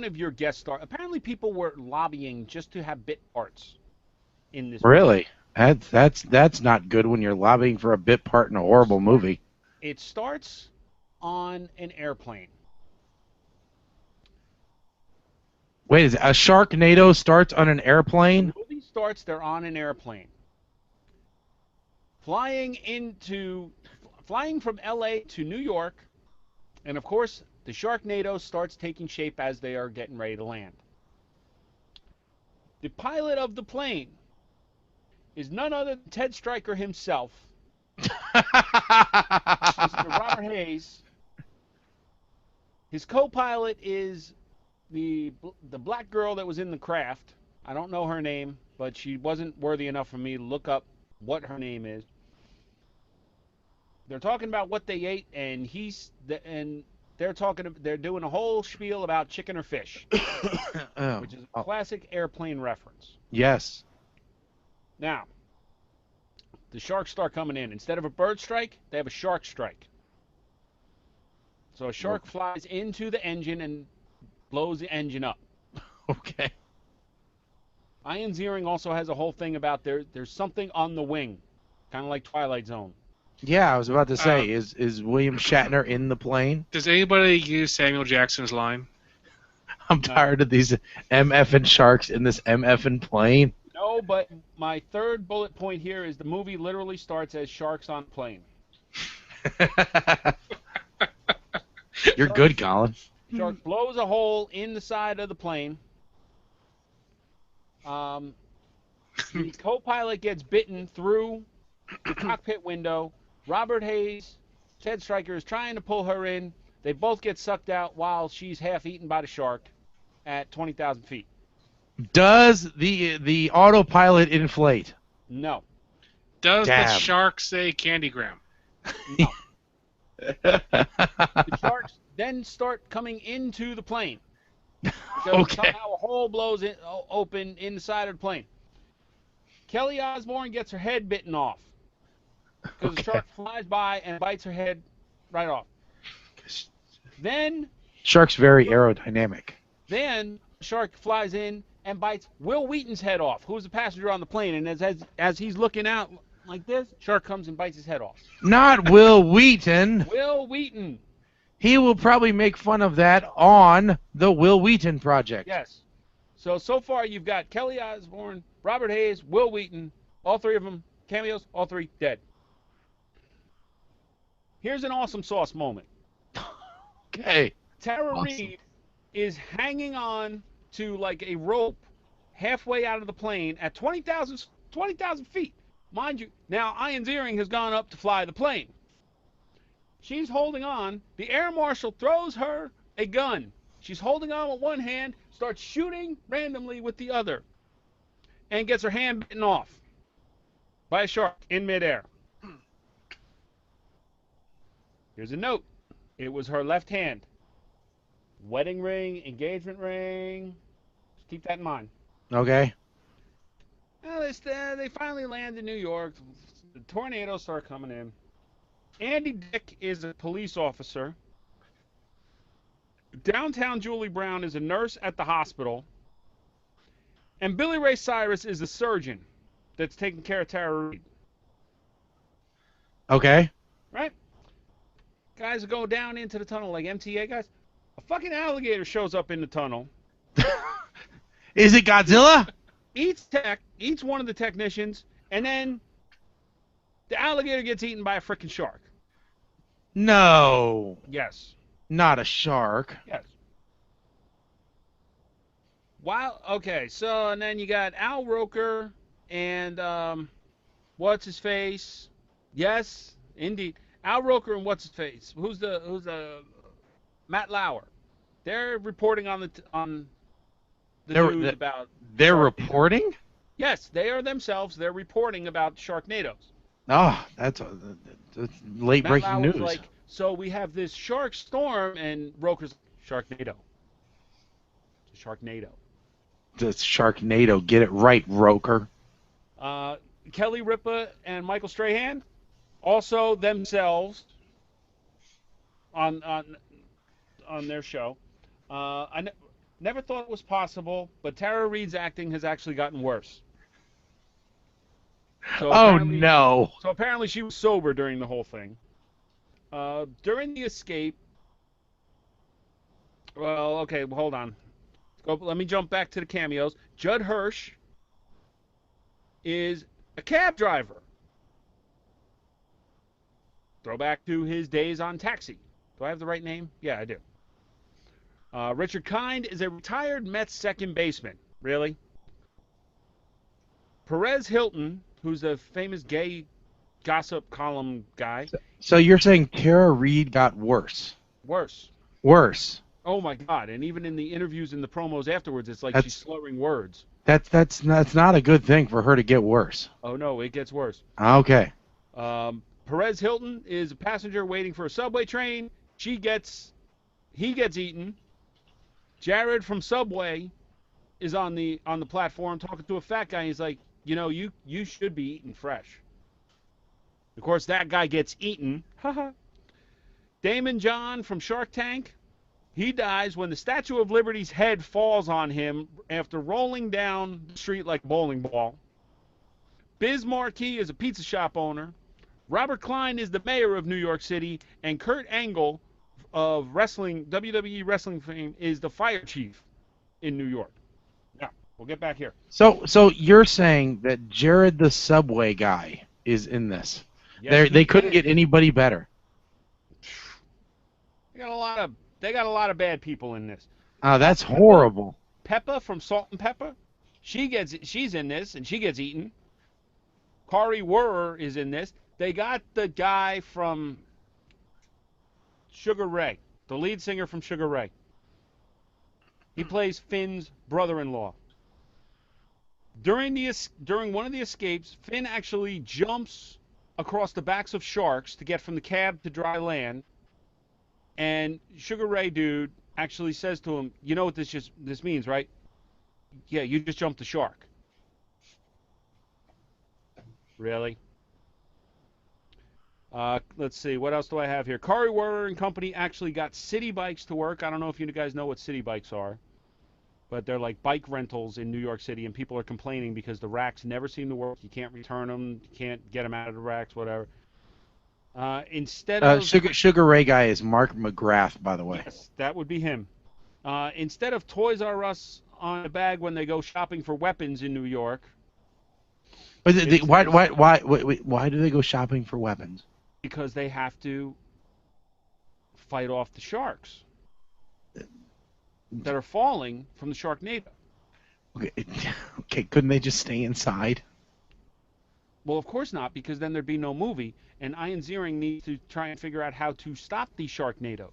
Speaker 9: of your guest stars. Apparently, people were lobbying just to have bit parts in this.
Speaker 7: Really? That's not good when you're lobbying for a bit part in a horrible movie.
Speaker 9: It starts on an airplane.
Speaker 7: Wait, is a Sharknado starts on an airplane?
Speaker 9: The movie starts, they're on an airplane. Flying from LA to New York, and of course, the Sharknado starts taking shape as they are getting ready to land. The pilot of the plane is none other than Ted Stryker himself, Mr. Robert Hayes. His co-pilot is the black girl that was in The Craft. I don't know her name, but she wasn't worthy enough for me to look up what her name is. They're talking about what they ate, and they're doing a whole spiel about chicken or fish, which is a classic airplane reference.
Speaker 7: Yes.
Speaker 9: Now, the sharks start coming in. Instead of a bird strike, they have a shark strike. So a shark flies into the engine and blows the engine up.
Speaker 7: Okay.
Speaker 9: Ian Ziering also has a whole thing about there's something on the wing, kind of like Twilight Zone.
Speaker 7: Yeah, I was about to say, is William Shatner in the plane?
Speaker 8: Does anybody use Samuel Jackson's line?
Speaker 7: I'm tired of these MFing sharks in this MFing plane.
Speaker 9: No, but my third bullet point here is the movie literally starts as sharks on plane.
Speaker 7: You're good, Colin.
Speaker 9: Shark blows a hole in the side of the plane. The co-pilot gets bitten through the cockpit window. Robert Hayes, Ted Stryker is trying to pull her in. They both get sucked out while she's half eaten by the shark at 20,000 feet.
Speaker 7: Does the autopilot inflate?
Speaker 9: No.
Speaker 8: Does
Speaker 7: Damn.
Speaker 8: the shark say Candygram?
Speaker 9: No. The sharks then start coming into the plane. So
Speaker 7: Okay.
Speaker 9: somehow a hole blows open in the side of the plane. Kelly Osbourne gets her head bitten off. Because the shark flies by and bites her head right off. Then
Speaker 7: Shark's very aerodynamic.
Speaker 9: the shark flies in and bites Will Wheaton's head off, who's the passenger on the plane. And as he's looking out like this, shark comes and bites his head off.
Speaker 7: Not Will Wheaton.
Speaker 9: Will Wheaton.
Speaker 7: He will probably make fun of that on the Will Wheaton Project.
Speaker 9: Yes. So far you've got Kelly Osbourne, Robert Hayes, Will Wheaton, all three of them cameos, all three dead. Here's an awesome sauce moment.
Speaker 7: Okay.
Speaker 9: Tara
Speaker 7: Awesome.
Speaker 9: Reid is hanging on to like a rope halfway out of the plane at 20,000 feet. Mind you, now Ian Ziering has gone up to fly the plane. She's holding on. The air marshal throws her a gun. She's holding on with one hand, starts shooting randomly with the other, and gets her hand bitten off by a shark in midair. Here's a note. It was her left hand. Wedding ring, engagement ring. Just keep that in mind.
Speaker 7: Okay.
Speaker 9: Well, they finally land in New York. The tornadoes start coming in. Andy Dick is a police officer. Downtown Julie Brown is a nurse at the hospital. And Billy Ray Cyrus is a surgeon that's taking care of Tara Reid.
Speaker 7: Okay.
Speaker 9: Right? Guys go down into the tunnel like MTA guys. A fucking alligator shows up in the tunnel.
Speaker 7: Is it Godzilla?
Speaker 9: Eats one of the technicians, and then the alligator gets eaten by a freaking shark.
Speaker 7: No.
Speaker 9: Yes.
Speaker 7: Not a shark.
Speaker 9: Yes. Wow. Okay. So and then you got Al Roker and what's his face? Yes, indeed. Al Roker and what's his face? Who's the Matt Lauer? They're reporting on the news about.
Speaker 7: They're reporting?
Speaker 9: Yes, they are themselves. They're reporting about Sharknadoes.
Speaker 7: Oh, that's late
Speaker 9: Matt
Speaker 7: breaking
Speaker 9: Lauer's
Speaker 7: news.
Speaker 9: like, so we have this shark storm, and Roker's Sharknado. Sharknado.
Speaker 7: The Sharknado. Get it right, Roker.
Speaker 9: Kelly Ripa and Michael Strahan, also themselves on their show. I never thought it was possible, but Tara Reid's acting has actually gotten worse. So
Speaker 7: no.
Speaker 9: So apparently she was sober during the whole thing. During the escape, well, okay, hold on. Let me jump back to the cameos. Judd Hirsch is a cab driver. Throwback to his days on Taxi. Do I have the right name? Yeah, I do. Richard Kind is a retired Mets second baseman. Really? Perez Hilton, who's a famous gay gossip column guy.
Speaker 7: So you're saying Tara Reid got worse?
Speaker 9: Worse.
Speaker 7: Worse.
Speaker 9: Oh my God! And even in the interviews and the promos afterwards, it's like she's slurring words.
Speaker 7: That's not a good thing for her to get worse.
Speaker 9: Oh no, it gets worse.
Speaker 7: Okay.
Speaker 9: Perez Hilton is a passenger waiting for a subway train. He gets eaten. Jared from Subway is on the platform talking to a fat guy. He's like, you should be eaten fresh. Of course, that guy gets eaten. Damon John from Shark Tank, he dies when the Statue of Liberty's head falls on him after rolling down the street like a bowling ball. Biz Marquis is a pizza shop owner. Robert Klein is the mayor of New York City, and Kurt Angle of WWE wrestling fame is the fire chief in New York. Now, we'll get back here.
Speaker 7: So you're saying that Jared the Subway guy is in this?
Speaker 9: Yes,
Speaker 7: they couldn't get anybody better.
Speaker 9: They got a lot of bad people in this.
Speaker 7: Oh, that's horrible.
Speaker 9: Peppa from Salt and Pepper, she's in this and she gets eaten. Kari Wuhrer is in this. They got the guy from Sugar Ray, the lead singer from Sugar Ray. He plays Finn's brother-in-law. During one of the escapes, Finn actually jumps across the backs of sharks to get from the cab to dry land. And Sugar Ray dude actually says to him, "You know what this means, right? Yeah, you just jumped the shark." Really? Let's see. What else do I have here? Kari Wuhrer and company actually got city bikes to work. I don't know if you guys know what city bikes are, but they're like bike rentals in New York City, and people are complaining because the racks never seem to work. You can't return them. You can't get them out of the racks, whatever. Instead of
Speaker 7: Sugar Ray guy is Mark McGrath, by the way.
Speaker 9: Yes, that would be him. Instead of Toys R Us on a bag when they go shopping for weapons in New York.
Speaker 7: But why do they go shopping for weapons?
Speaker 9: Because they have to fight off the sharks that are falling from the Sharknado.
Speaker 7: Okay, couldn't they just stay inside?
Speaker 9: Well, of course not, because then there'd be no movie, and Ian Ziering needs to try and figure out how to stop these Sharknadoes.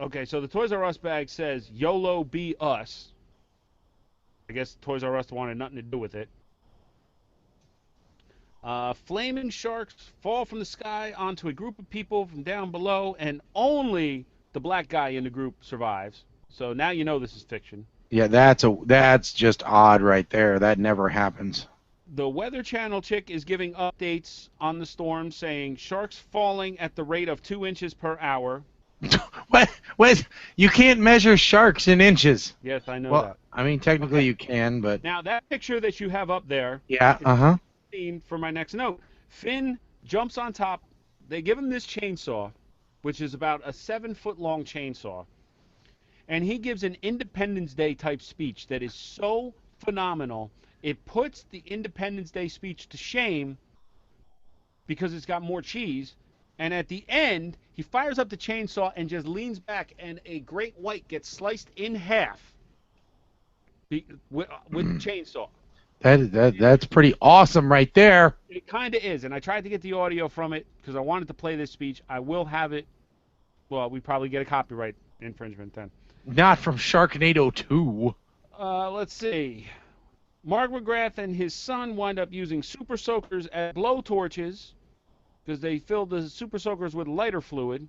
Speaker 9: Okay, so the Toys R Us bag says, YOLO be us. I guess Toys R Us wanted nothing to do with it. Flaming sharks fall from the sky onto a group of people from down below, and only the black guy in the group survives. So now you know this is fiction.
Speaker 7: Yeah, that's just odd right there. That never happens.
Speaker 9: The Weather Channel chick is giving updates on the storm, saying sharks falling at the rate of 2 inches per hour.
Speaker 7: Wait, you can't measure sharks in inches.
Speaker 9: Yes, I know
Speaker 7: Well,
Speaker 9: that.
Speaker 7: I mean, technically you can, but...
Speaker 9: Now, that picture that you have up there...
Speaker 7: Yeah,
Speaker 9: For my next note, Finn jumps on top. They give him this chainsaw, which is about a 7-foot-long chainsaw. And he gives an Independence Day type speech that is so phenomenal. It puts the Independence Day speech to shame because it's got more cheese. And at the end, he fires up the chainsaw and just leans back, and a great white gets sliced in half with the chainsaw.
Speaker 7: That's pretty awesome right there.
Speaker 9: It kind of is, and I tried to get the audio from it because I wanted to play this speech. I will have it. Well, we probably get a copyright infringement then.
Speaker 7: Not from Sharknado 2.
Speaker 9: Let's see. Mark McGrath and his son wind up using super soakers as blow torches because they filled the super soakers with lighter fluid,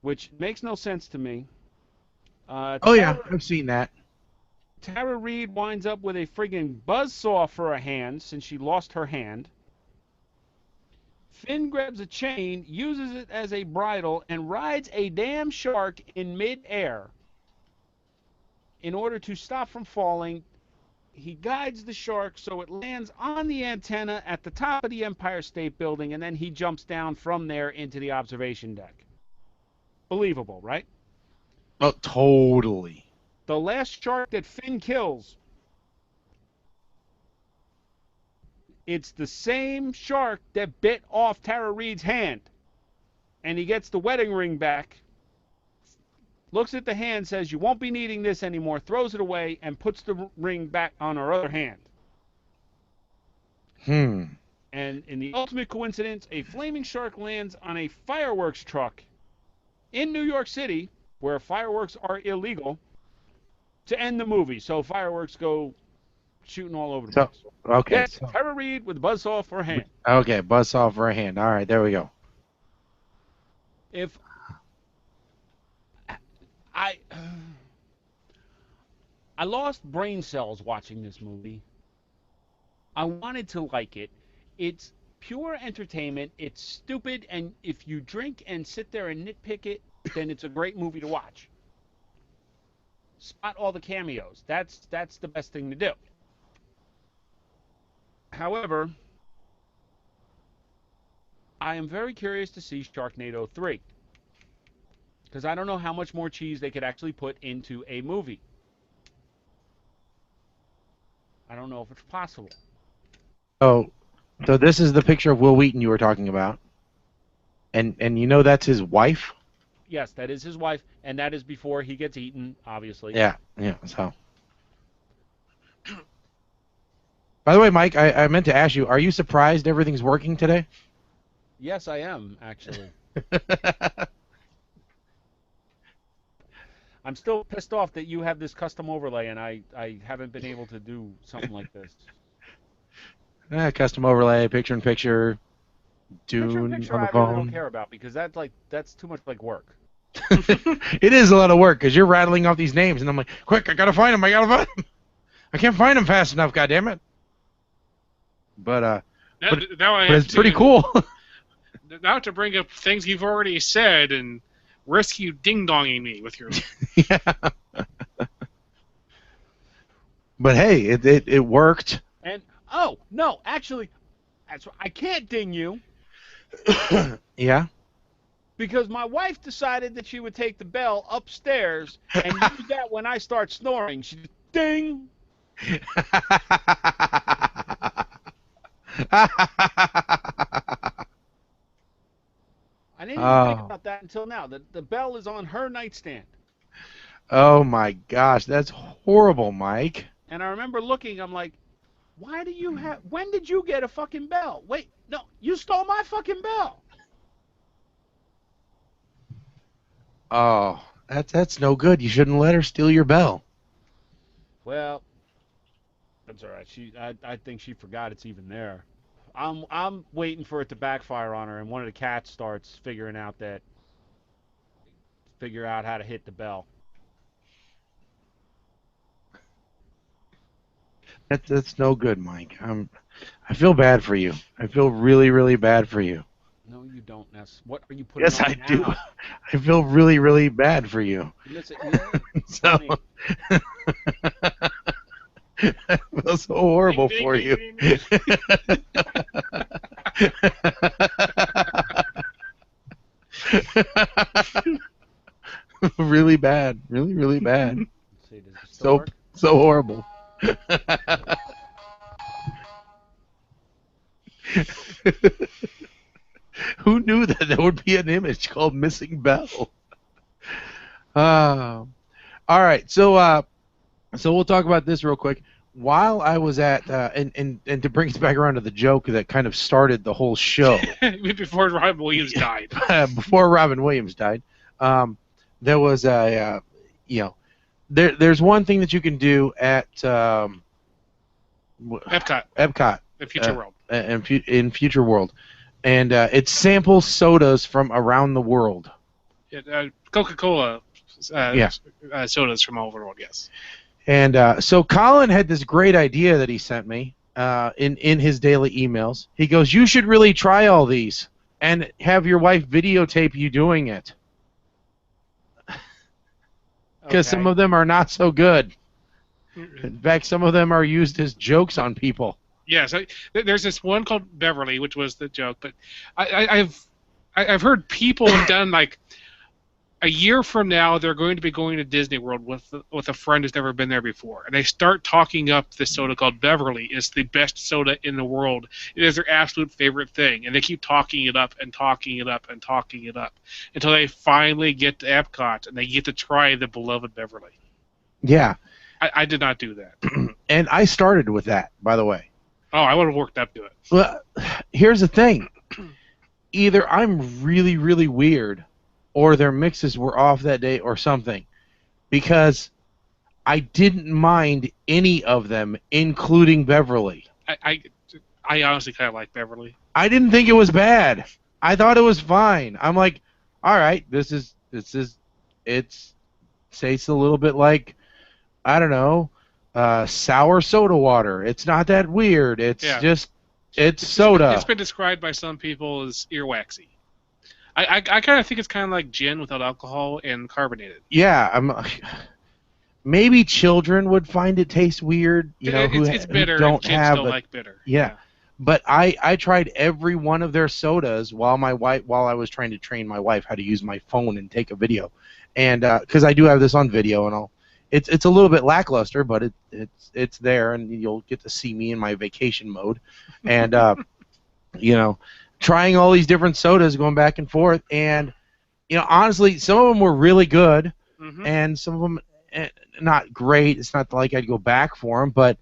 Speaker 9: which makes no sense to me.
Speaker 7: Yeah, I've seen that.
Speaker 9: Tara Reid winds up with a friggin' buzzsaw for a hand since she lost her hand. Finn grabs a chain, uses it as a bridle, and rides a damn shark in midair in order to stop from falling. He guides the shark so it lands on the antenna at the top of the Empire State Building, and then he jumps down from there into the observation deck. Believable, right?
Speaker 7: Oh, totally.
Speaker 9: The last shark that Finn kills, it's the same shark that bit off Tara Reid's hand. And he gets the wedding ring back, looks at the hand, says, "You won't be needing this anymore," throws it away, and puts the ring back on her other hand. And in the ultimate coincidence, a flaming shark lands on a fireworks truck in New York City, where fireworks are illegal, to end the movie. So fireworks go shooting all over the place.
Speaker 7: Okay.
Speaker 9: Yes, Tara Reid with a buzzsaw for a hand.
Speaker 7: Okay, buzzsaw for a hand. All right, there we go.
Speaker 9: If I lost brain cells watching this movie. I wanted to like it. It's pure entertainment. It's stupid, and if you drink and sit there and nitpick it, then it's a great movie to watch. Spot all the cameos. That's the best thing to do. However, I am very curious to see Sharknado 3. Because I don't know how much more cheese they could actually put into a movie. I don't know if it's possible.
Speaker 7: Oh, so this is the picture of Will Wheaton you were talking about. And you know that's his wife?
Speaker 9: Yes, that is his wife, and that is before he gets eaten, obviously.
Speaker 7: Yeah, so. By the way, Mike, I meant to ask you, are you surprised everything's working today?
Speaker 9: Yes, I am, actually. I'm still pissed off that you have this custom overlay, and I haven't been able to do something like this.
Speaker 7: Custom overlay, picture-in-picture, Dune on the
Speaker 9: I
Speaker 7: phone.
Speaker 9: really don't care about, because that's too much like work.
Speaker 7: It is a lot of work, because you're rattling off these names, and I'm like, quick, I gotta find them, I can't find them fast enough, goddammit. But it's pretty cool.
Speaker 8: Not to bring up things you've already said and risk you ding-donging me with your...
Speaker 7: Yeah. But hey, it worked.
Speaker 9: And, oh, no, actually, I can't ding you.
Speaker 7: Yeah?
Speaker 9: Because my wife decided that she would take the bell upstairs and use that when I start snoring. She just, ding! I didn't even think about that until now. The bell is on her nightstand.
Speaker 7: Oh my gosh, that's horrible, Mike.
Speaker 9: And I remember looking, I'm like, when did you get a fucking bell? Wait, no, you stole my fucking bell.
Speaker 7: Oh, that's no good. You shouldn't let her steal your bell.
Speaker 9: Well, that's all right. I think she forgot it's even there. I'm waiting for it to backfire on her, and one of the cats starts figure out how to hit the bell.
Speaker 7: That's no good, Mike. I feel bad for you. I feel really, really bad for you.
Speaker 9: No, you don't, Ness. What are you putting
Speaker 7: Yes,
Speaker 9: on
Speaker 7: I
Speaker 9: now?
Speaker 7: do. I feel really, really bad for you.
Speaker 9: Listen,
Speaker 7: So, I feel so horrible for you. Really bad. Really, really bad.
Speaker 9: Let's see, does it still work?
Speaker 7: So horrible. Who knew that there would be an image called Missing Bell? All right, so we'll talk about this real quick. While I was at, and to bring us back around to the joke that kind of started the whole show.
Speaker 8: Before Robin Williams died.
Speaker 7: Before Robin Williams died, there was a, there's one thing that you can do at
Speaker 8: Epcot.
Speaker 7: In
Speaker 8: Future World.
Speaker 7: In Future World. And it samples sodas from around the world.
Speaker 8: Coca-Cola sodas from all over the world, yes.
Speaker 7: And so Colin had this great idea that he sent me in his daily emails. He goes, you should really try all these and have your wife videotape you doing it. Because some of them are not so good. In fact, some of them are used as jokes on people.
Speaker 8: Yes, there's this one called Beverly, which was the joke. But I've heard people have done like a year from now they're going to be going to Disney World with a friend who's never been there before, and they start talking up this soda called Beverly. It's the best soda in the world. It is their absolute favorite thing, and they keep talking it up and talking it up and talking it up until they finally get to Epcot and they get to try the beloved Beverly.
Speaker 7: Yeah.
Speaker 8: I did not do that.
Speaker 7: And I started with that, by the way.
Speaker 8: Oh, I would have worked up to it.
Speaker 7: Well, here's the thing. Either I'm really, really weird, or their mixes were off that day or something. Because I didn't mind any of them, including Beverly.
Speaker 8: I honestly kind of like Beverly.
Speaker 7: I didn't think it was bad. I thought it was fine. I'm like, all right, it tastes a little bit like, I don't know, sour soda water. It's not that weird. It's soda.
Speaker 8: It's been described by some people as earwaxy. I kind of think it's kind of like gin without alcohol and carbonated.
Speaker 7: Yeah, maybe children would find it taste weird.
Speaker 8: It's bitter.
Speaker 7: Who don't
Speaker 8: kids
Speaker 7: have
Speaker 8: don't like bitter.
Speaker 7: Yeah. But I tried every one of their sodas while I was trying to train my wife how to use my phone and take a video, and because I do have this on video and all. It's a little bit lackluster, but it's there, and you'll get to see me in my vacation mode, and trying all these different sodas, going back and forth, and honestly, some of them were really good, and some of them not great. It's not like I'd go back for them, but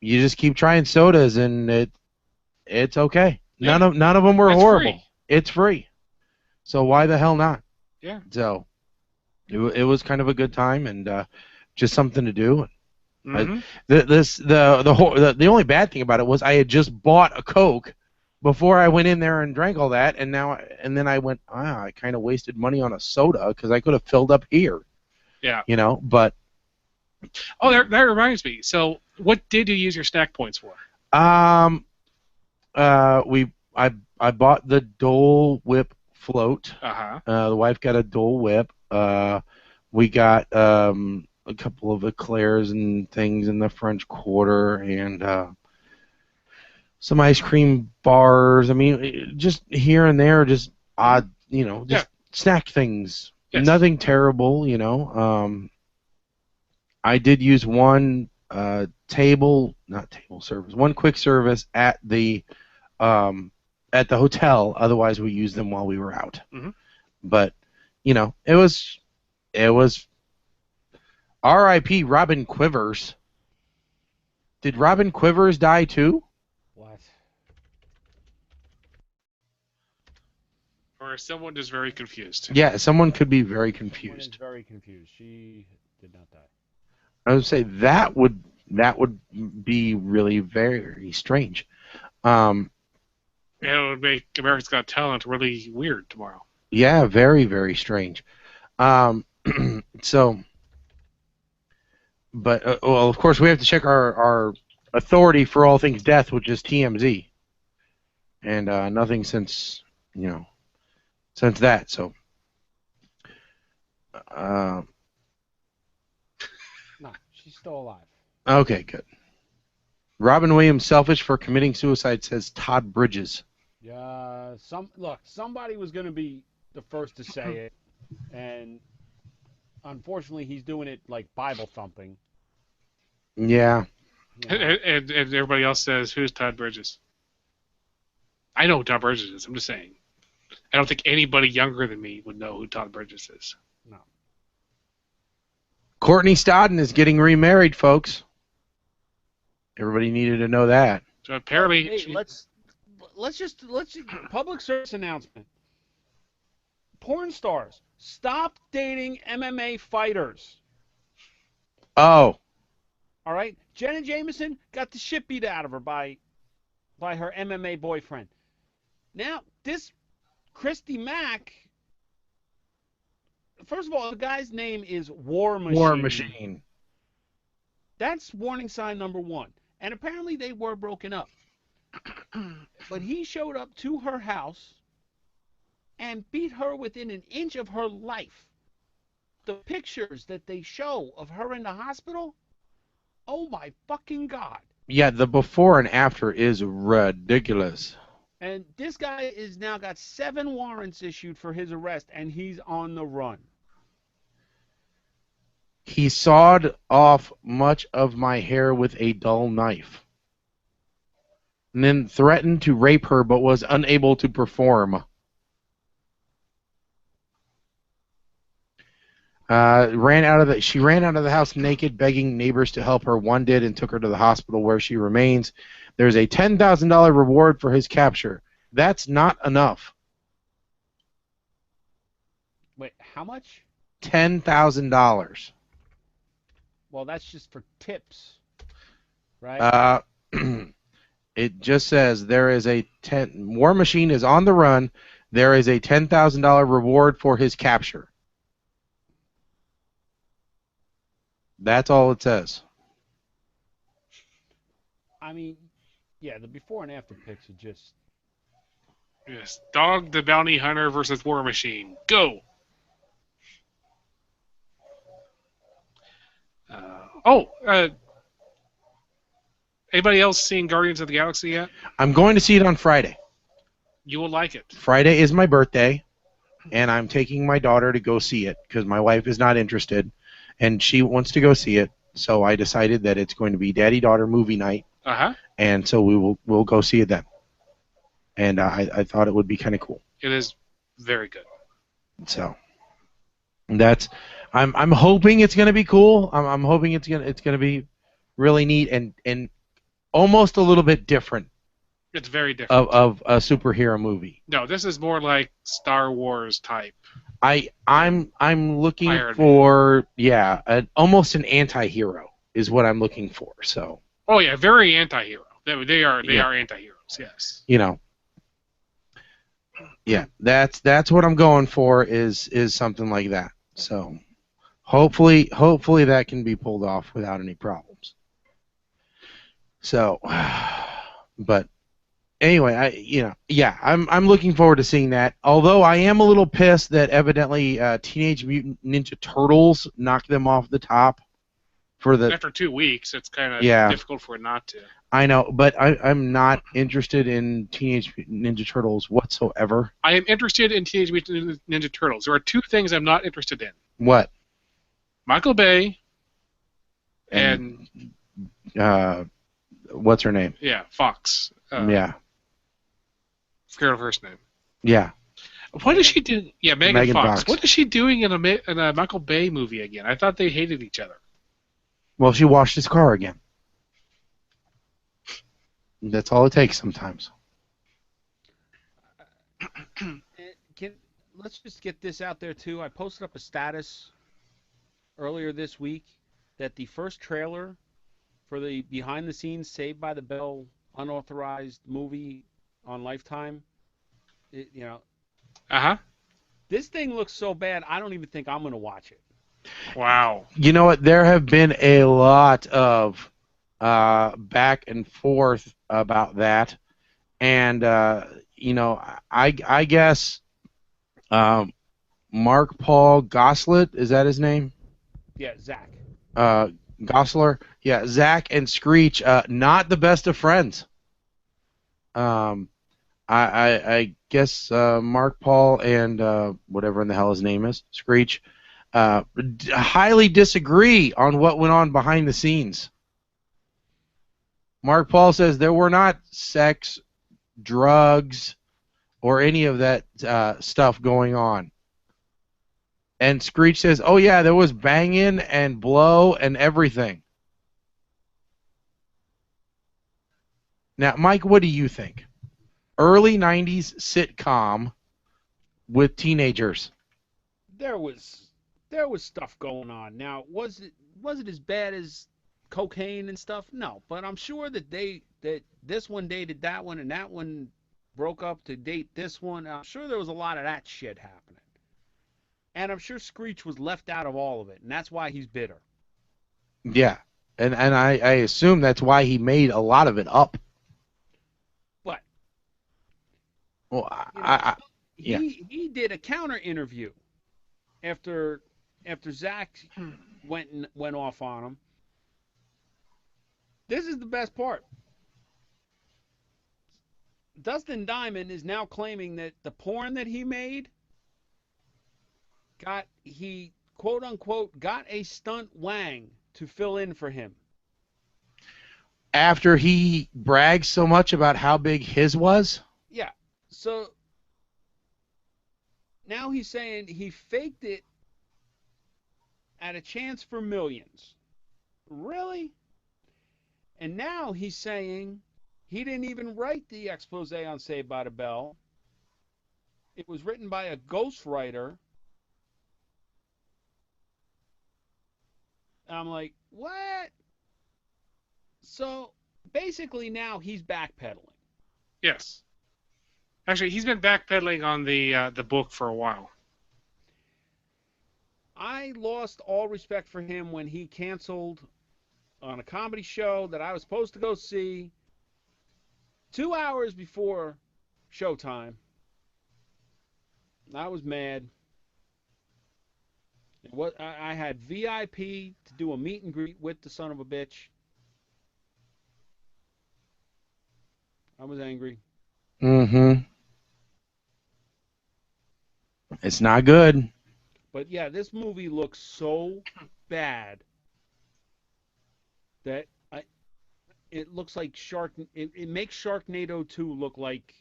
Speaker 7: you just keep trying sodas, and it's okay.
Speaker 8: Yeah.
Speaker 7: None of them were horrible.
Speaker 8: Free.
Speaker 7: It's free, so why the hell not?
Speaker 8: Yeah.
Speaker 7: So. It was kind of a good time and just something to do. The only bad thing about it was I had just bought a Coke before I went in there and drank all that, and then I went, I kind of wasted money on a soda because I could have filled up here.
Speaker 8: Yeah.
Speaker 7: But.
Speaker 8: Oh, that reminds me. So, what did you use your snack points for?
Speaker 7: I bought the Dole Whip float. The wife got a Dole Whip. We got a couple of eclairs and things in the French Quarter, and some ice cream bars. I mean, just here and there, just odd, snack things.
Speaker 8: Yes.
Speaker 7: Nothing terrible, I did use one not table service, one quick service at the hotel. Otherwise, we used them while we were out. But it was R.I.P. Robin Quivers. Did Robin Quivers die too?
Speaker 9: What?
Speaker 8: Or someone is very confused.
Speaker 7: Yeah, someone could be very
Speaker 9: Someone is
Speaker 7: confused.
Speaker 9: very confused. She did not die.
Speaker 7: I would say that would be really very strange.
Speaker 8: it would make America's Got Talent really weird tomorrow.
Speaker 7: Yeah, very, very strange. So, but well, of course, we have to check our authority for all things death, which is TMZ, and nothing since since that. So,
Speaker 9: No, she's still alive.
Speaker 7: okay, good. Robin Williams selfish for committing suicide, says Todd Bridges.
Speaker 9: Yeah, somebody was going to be the first to say it, and unfortunately, he's doing it like Bible thumping.
Speaker 7: Yeah.
Speaker 8: And everybody else says, "Who's Todd Bridges?" I know who Todd Bridges is. I'm just saying. I don't think anybody younger than me would know who Todd Bridges is.
Speaker 9: No.
Speaker 7: Courtney Stodden is getting remarried, folks. Everybody needed to know that.
Speaker 8: So apparently,
Speaker 9: Hey, let's public service announcement. Porn stars, stop dating MMA fighters.
Speaker 7: Oh.
Speaker 9: All right, Jenna Jameson got the shit beat out of her by her MMA boyfriend. Now this Christy Mack. First of all, the guy's name is War Machine.
Speaker 7: War Machine.
Speaker 9: That's warning sign number one. And apparently they were broken up. But he showed up to her house and beat her within an inch of her life. The pictures that they show of her in the hospital, oh my fucking God.
Speaker 7: Yeah, the before and after is ridiculous.
Speaker 9: And this guy is now got 7 warrants issued for his arrest, and he's on the run.
Speaker 7: He sawed off much of my hair with a dull knife, and then threatened to rape her but was unable to perform. She ran out of the house naked, begging neighbors to help her. One did and took her to the hospital, where she remains. There's a $10,000 reward for his capture. That's not enough.
Speaker 9: Wait, how much?
Speaker 7: $10,000.
Speaker 9: Well, that's just for tips, right?
Speaker 7: It just says there is War Machine is on the run. There is a $10,000 reward for his capture. That's all it says.
Speaker 9: I mean, yeah, the before and after pics are just...
Speaker 8: Yes, Dog the Bounty Hunter versus War Machine. Go! Anybody else seen Guardians of the Galaxy yet?
Speaker 7: I'm going to see it on Friday.
Speaker 8: You will like it.
Speaker 7: Friday is my birthday, and I'm taking my daughter to go see it because my wife is not interested, and she wants to go see it. So I decided that it's going to be daddy-daughter movie night, and so we'll go see it then. And I thought it would be kind of cool.
Speaker 8: It is very good.
Speaker 7: So that's I'm hoping it's going to be cool. I'm hoping it's going to be really neat and almost a little bit different.
Speaker 8: It's very different
Speaker 7: of a superhero movie.
Speaker 8: No, this is more like Star Wars type.
Speaker 7: I'm looking for almost an anti-hero is what I'm looking for. So.
Speaker 8: Oh yeah, very anti-hero. They are anti-heroes. Yes.
Speaker 7: You know. Yeah, that's what I'm going for is something like that. So, hopefully that can be pulled off without any problems. So, but anyway, I'm looking forward to seeing that. Although I am a little pissed that evidently Teenage Mutant Ninja Turtles knocked them off the top
Speaker 8: after 2 weeks. It's kind of difficult for it not to.
Speaker 7: I know, but I'm not interested in Teenage Mutant Ninja Turtles whatsoever.
Speaker 8: I am interested in Teenage Mutant Ninja Turtles. There are 2 things I'm not interested in.
Speaker 7: What?
Speaker 8: Michael Bay and
Speaker 7: what's her name?
Speaker 8: Yeah, Fox.
Speaker 7: Yeah.
Speaker 8: Forget her first name.
Speaker 7: Yeah.
Speaker 8: What is she doing? Yeah, Megan Fox.
Speaker 7: Fox.
Speaker 8: What is she doing in a Michael Bay movie again? I thought they hated each other.
Speaker 7: Well, she washed his car again. That's all it takes sometimes.
Speaker 9: Let's just get this out there, too. I posted up a status earlier this week that the first trailer for the behind-the-scenes Saved by the Bell unauthorized movie on Lifetime. You know,
Speaker 8: Uh-huh.
Speaker 9: this thing looks so bad, I don't even think I'm going to watch it.
Speaker 8: Wow.
Speaker 7: You know what? There have been a lot of back and forth about that, and you know, I guess Mark Paul Gosselaar, is that his name?
Speaker 9: Yeah, Zach.
Speaker 7: Gosselaar. Yeah, Zach and Screech, not the best of friends. I guess Mark Paul and whatever in the hell his name is, Screech, highly disagree on what went on behind the scenes. Mark Paul says there were not sex, drugs, or any of that stuff going on. And Screech says, oh yeah, there was banging and blow and everything. Now, Mike, what do you think? Early 90s sitcom with teenagers.
Speaker 9: There was stuff going on. Now, was it as bad as cocaine and stuff? No, but I'm sure that this one dated that one and that one broke up to date this one. I'm sure there was a lot of that shit happening. And I'm sure Screech was left out of all of it, and that's why he's bitter.
Speaker 7: Yeah, and I assume that's why he made a lot of it up.
Speaker 9: But
Speaker 7: well,
Speaker 9: he did a counter interview after Zach went off on him. This is the best part. Dustin Diamond is now claiming that the porn that he made he quote unquote got a stunt wang to fill in for him.
Speaker 7: After he bragged so much about how big his was?
Speaker 9: Yeah. So now he's saying he faked it at a chance for millions. Really? And now he's saying he didn't even write the expose on Saved by the Bell. It was written by a ghostwriter. I'm like, what? So basically now he's backpedaling.
Speaker 8: Yes. Actually, he's been backpedaling on the book for a while.
Speaker 9: I lost all respect for him when he canceled on a comedy show that I was supposed to go see 2 hours before showtime. I was mad. I had VIP to do a meet and greet with the son of a bitch. I was angry.
Speaker 7: Mm-hmm. It's not good.
Speaker 9: But yeah, this movie looks so bad that it looks like it makes Sharknado 2 look like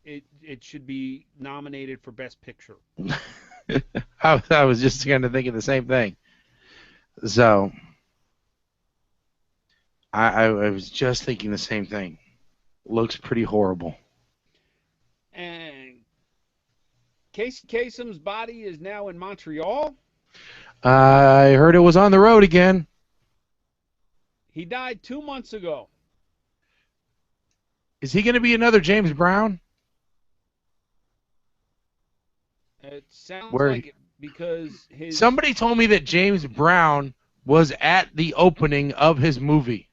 Speaker 9: it should be nominated for Best Picture.
Speaker 7: I was just kind of thinking the same thing. So I was just thinking the same thing. Looks pretty horrible.
Speaker 9: And Casey Kasem's body is now in Montreal.
Speaker 7: I heard it was on the road again.
Speaker 9: He died 2 months ago.
Speaker 7: Is he going to be another James Brown?
Speaker 9: It sounds like it because
Speaker 7: somebody told me that James Brown was at the opening of his movie.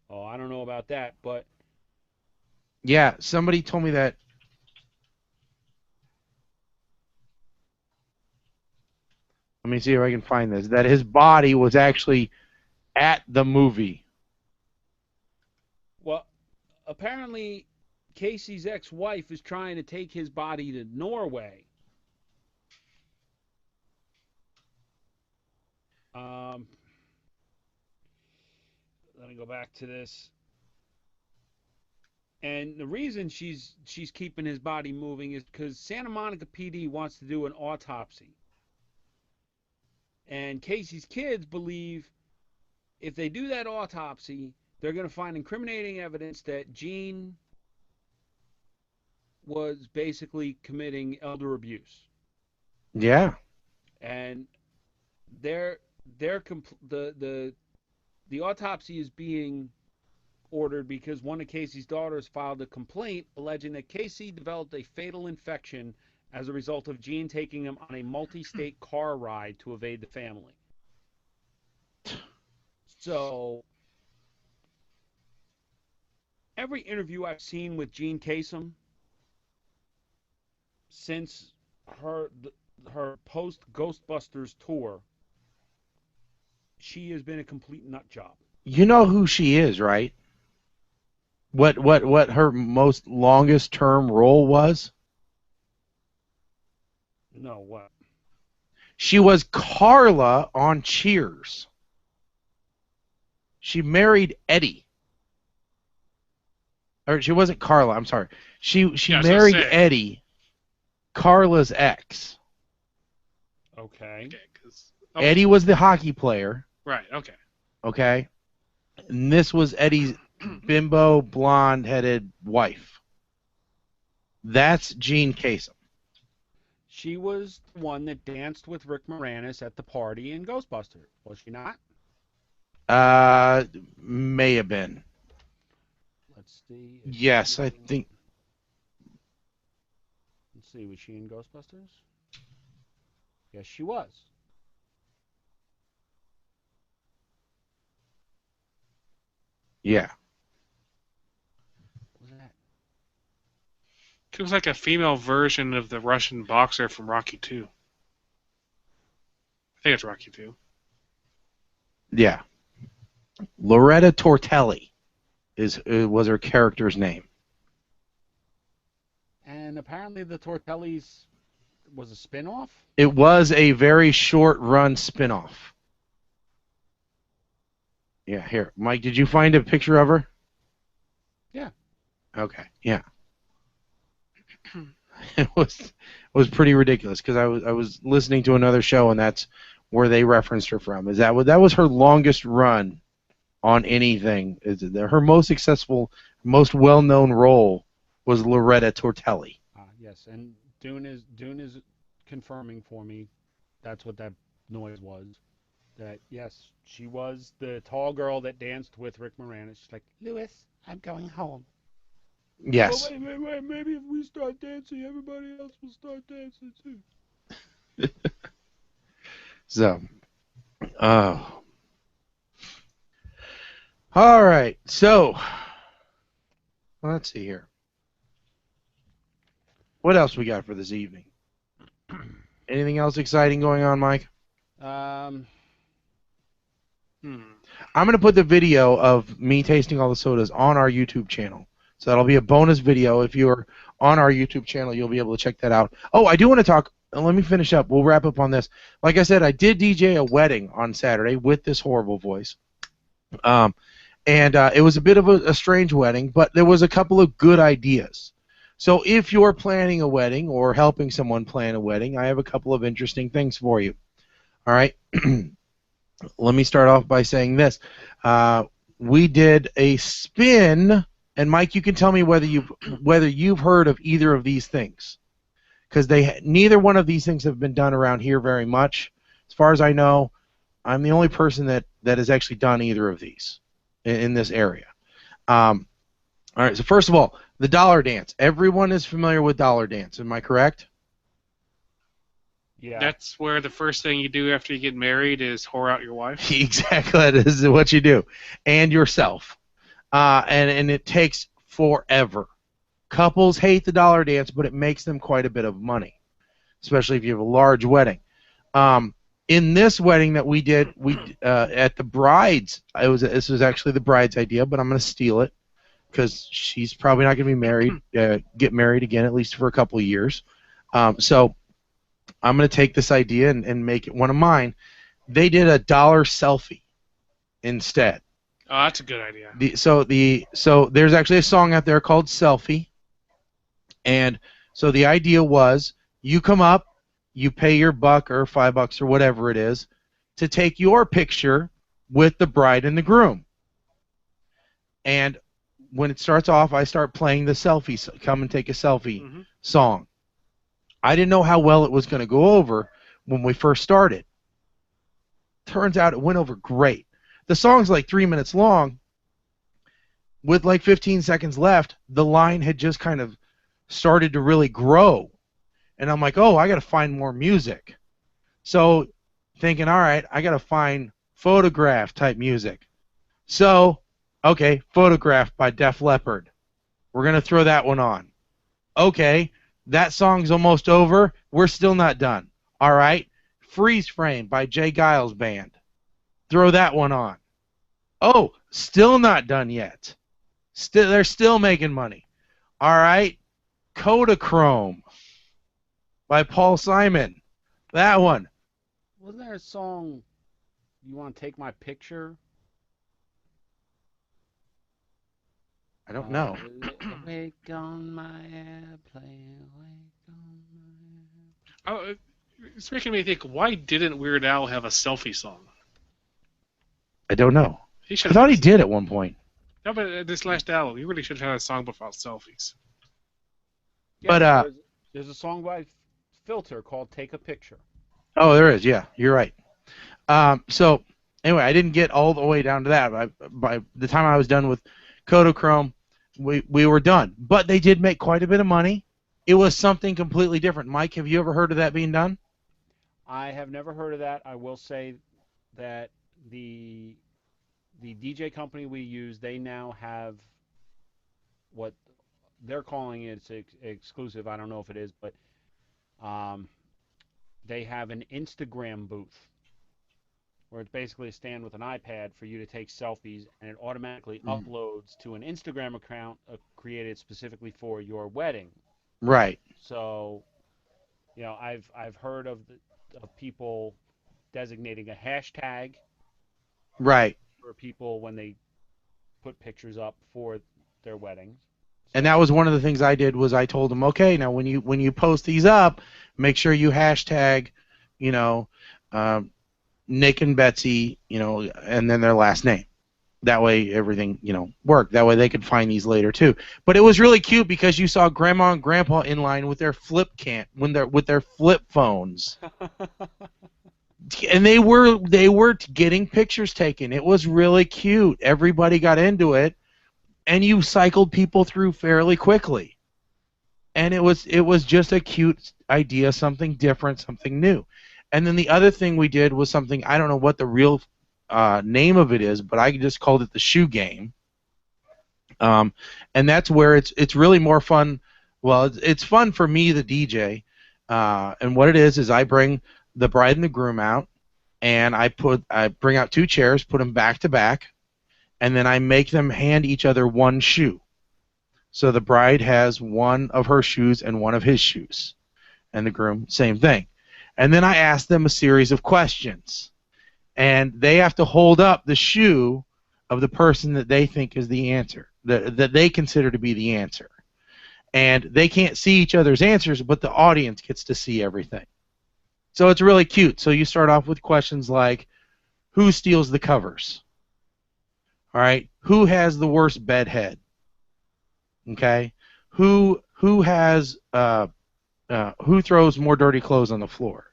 Speaker 9: Oh, I don't know about that, but
Speaker 7: yeah, somebody told me that. Let me see if I can find this. That his body was actually at the movie.
Speaker 9: Well, apparently Casey's ex-wife is trying to take his body to Norway. Let me go back to this. And the reason she's keeping his body moving is because Santa Monica PD wants to do an autopsy. And Casey's kids believe if they do that autopsy, they're going to find incriminating evidence that Gene was basically committing elder abuse.
Speaker 7: Yeah.
Speaker 9: And the autopsy is being ordered because one of Casey's daughters filed a complaint alleging that Casey developed a fatal infection as a result of Gene taking him on a multi-state car ride to evade the family. So, every interview I've seen with Gene Kasem since her post Ghostbusters tour, she has been a complete nut job.
Speaker 7: You know who she is, right? What her most longest term role was?
Speaker 9: No, what?
Speaker 7: She was Carla on Cheers. She married Eddie. Or she wasn't Carla, I'm sorry. She married Eddie, Carla's ex.
Speaker 9: Okay.
Speaker 7: Eddie was the hockey player.
Speaker 8: Right, okay.
Speaker 7: Okay? And this was Eddie's bimbo, blonde-headed wife. That's Gene Kasem.
Speaker 9: She was the one that danced with Rick Moranis at the party in Ghostbusters, was she not?
Speaker 7: May have been.
Speaker 9: Let's see.
Speaker 7: Yes, I think.
Speaker 9: Let's see, was she in Ghostbusters? Yes, she was.
Speaker 7: Yeah.
Speaker 9: What was that?
Speaker 8: She was like a female version of the Russian boxer from Rocky II. I think it's Rocky II.
Speaker 7: Yeah. Loretta Tortelli was her character's name.
Speaker 9: And apparently the Tortellis was a spin-off?
Speaker 7: It was a very short-run spin-off. Yeah, here. Mike, did you find a picture of her?
Speaker 9: Yeah.
Speaker 7: Okay, yeah. It was pretty ridiculous because I was listening to another show and that's where they referenced her from. That was her longest run on anything. Her most successful, most well-known role was Loretta Tortelli.
Speaker 9: Yes, and Dune is confirming for me that's what that noise was. That yes, she was the tall girl that danced with Rick Moranis. She's like, Louis, I'm going home.
Speaker 7: Yes.
Speaker 9: Oh, wait, maybe if we start dancing, everybody else will start dancing too.
Speaker 7: So, all right. So, let's see here. What else we got for this evening? Anything else exciting going on, Mike?
Speaker 8: Hmm.
Speaker 7: I'm going to put the video of me tasting all the sodas on our YouTube channel. So that'll be a bonus video. If you're on our YouTube channel, you'll be able to check that out. Oh, I do want to talk. Let me finish up. We'll wrap up on this. Like I said, I did DJ a wedding on Saturday with this horrible voice. And it was a bit of a strange wedding, but there was a couple of good ideas. So if you're planning a wedding or helping someone plan a wedding, I have a couple of interesting things for you. All right? Let me start off by saying this. We did a spin, and Mike, you can tell me whether you've heard of either of these things, because neither one of these things have been done around here very much. As far as I know, I'm the only person that has actually done either of these in this area. All right, so first of all, the dollar dance. Everyone is familiar with dollar dance. Am I correct?
Speaker 9: Yeah.
Speaker 8: That's where the first thing you do after you get married is whore out your wife.
Speaker 7: Exactly, that is what you do, and yourself. And it takes forever. Couples hate the dollar dance, but it makes them quite a bit of money, especially if you have a large wedding. In this wedding that we did, at the bride's, this was actually the bride's idea, but I'm going to steal it because she's probably not going to be get married again, at least for a couple of years. So I'm going to take this idea and make it one of mine. They did a dollar selfie instead.
Speaker 8: Oh, that's a good idea.
Speaker 7: So there's actually a song out there called Selfie, and so the idea was you come up, you pay your $1 or $5 or whatever it is to take your picture with the bride and the groom. And when it starts off, I start playing the selfie, come and take a selfie song. I didn't know how well it was going to go over when we first started. Turns out it went over great. The song's like 3 minutes long, with like 15 seconds left, the line had just kind of started to really grow. And I'm like, oh, I got to find more music. So thinking, all right, I got to find Photograph type music. So, okay, Photograph by Def Leppard. We're going to throw that one on. Okay, that song's almost over. We're still not done. All right, Freeze Frame by Jay Giles Band. Throw that one on. Oh, still not done yet. They're still making money. All right, Kodachrome by Paul Simon. That one.
Speaker 9: Wasn't there a song, You Want to Take My Picture?
Speaker 7: I don't know.
Speaker 9: Wake on my airplane, wake on my
Speaker 8: Oh, it's making me think, why didn't Weird Al have a selfie song?
Speaker 7: I don't know.
Speaker 8: He
Speaker 7: I thought he did at one point.
Speaker 8: No, but this last album, he really should have had a song about selfies.
Speaker 7: Yeah, but
Speaker 9: there's a song by Filter called "Take a Picture."
Speaker 7: Oh, there is. Yeah, you're right. So anyway, I didn't get all the way down to that. By the time I was done with Kodachrome, we were done. But they did make quite a bit of money. It was something completely different. Mike, have you ever heard of that being done?
Speaker 9: I have never heard of that. I will say that the DJ company we use, they now have what they're calling it exclusive. I don't know if it is, but they have an Instagram booth where it's basically a stand with an iPad for you to take selfies, and it automatically uploads to an Instagram account created specifically for your wedding.
Speaker 7: Right.
Speaker 9: So, you know, I've heard of people designating a hashtag.
Speaker 7: Right.
Speaker 9: For people when they put pictures up for their weddings.
Speaker 7: And that was one of the things I did was I told them, okay, now when you post these up, make sure you hashtag, you know, Nick and Betsy, you know, and then their last name. That way everything, you know, worked. That way they could find these later too. But it was really cute because you saw Grandma and Grandpa in line with their with their flip phones. And they were getting pictures taken. It was really cute. Everybody got into it, and you cycled people through fairly quickly. And it was just a cute idea, something different, something new. And then the other thing we did was something, I don't know what the real name of it is, but I just called it the shoe game. And that's where it's really more fun. Well, it's fun for me, the DJ. And what it is I bring the bride and the groom out, and I bring out two chairs, put them back to back, and then I make them hand each other one shoe. So the bride has one of her shoes and one of his shoes, and the groom, same thing. And then I ask them a series of questions, and they have to hold up the shoe of the person that they think is the answer, that they consider to be the answer. And they can't see each other's answers, but the audience gets to see everything. So it's really cute. So you start off with questions like, who steals the covers? All right, who has the worst bed head? Okay, who has who throws more dirty clothes on the floor?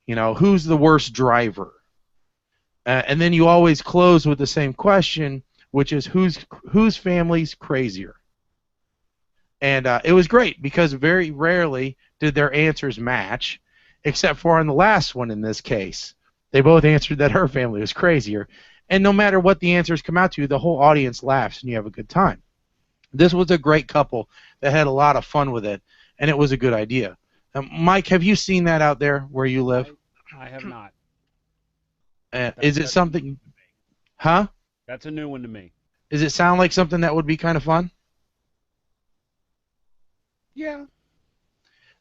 Speaker 7: You know, who's the worst driver? And then you always close with the same question, which is whose family's crazier? And it was great because very rarely did their answers match, except for on the last one in this case. They both answered that her family was crazier. And no matter what the answers come out to, the whole audience laughs and you have a good time. This was a great couple that had a lot of fun with it, and it was a good idea. Mike, have you seen that out there where you live?
Speaker 9: I have not.
Speaker 7: Is it something... Huh?
Speaker 9: That's a new one to me.
Speaker 7: Does it sound like something that would be kind of fun?
Speaker 9: Yeah.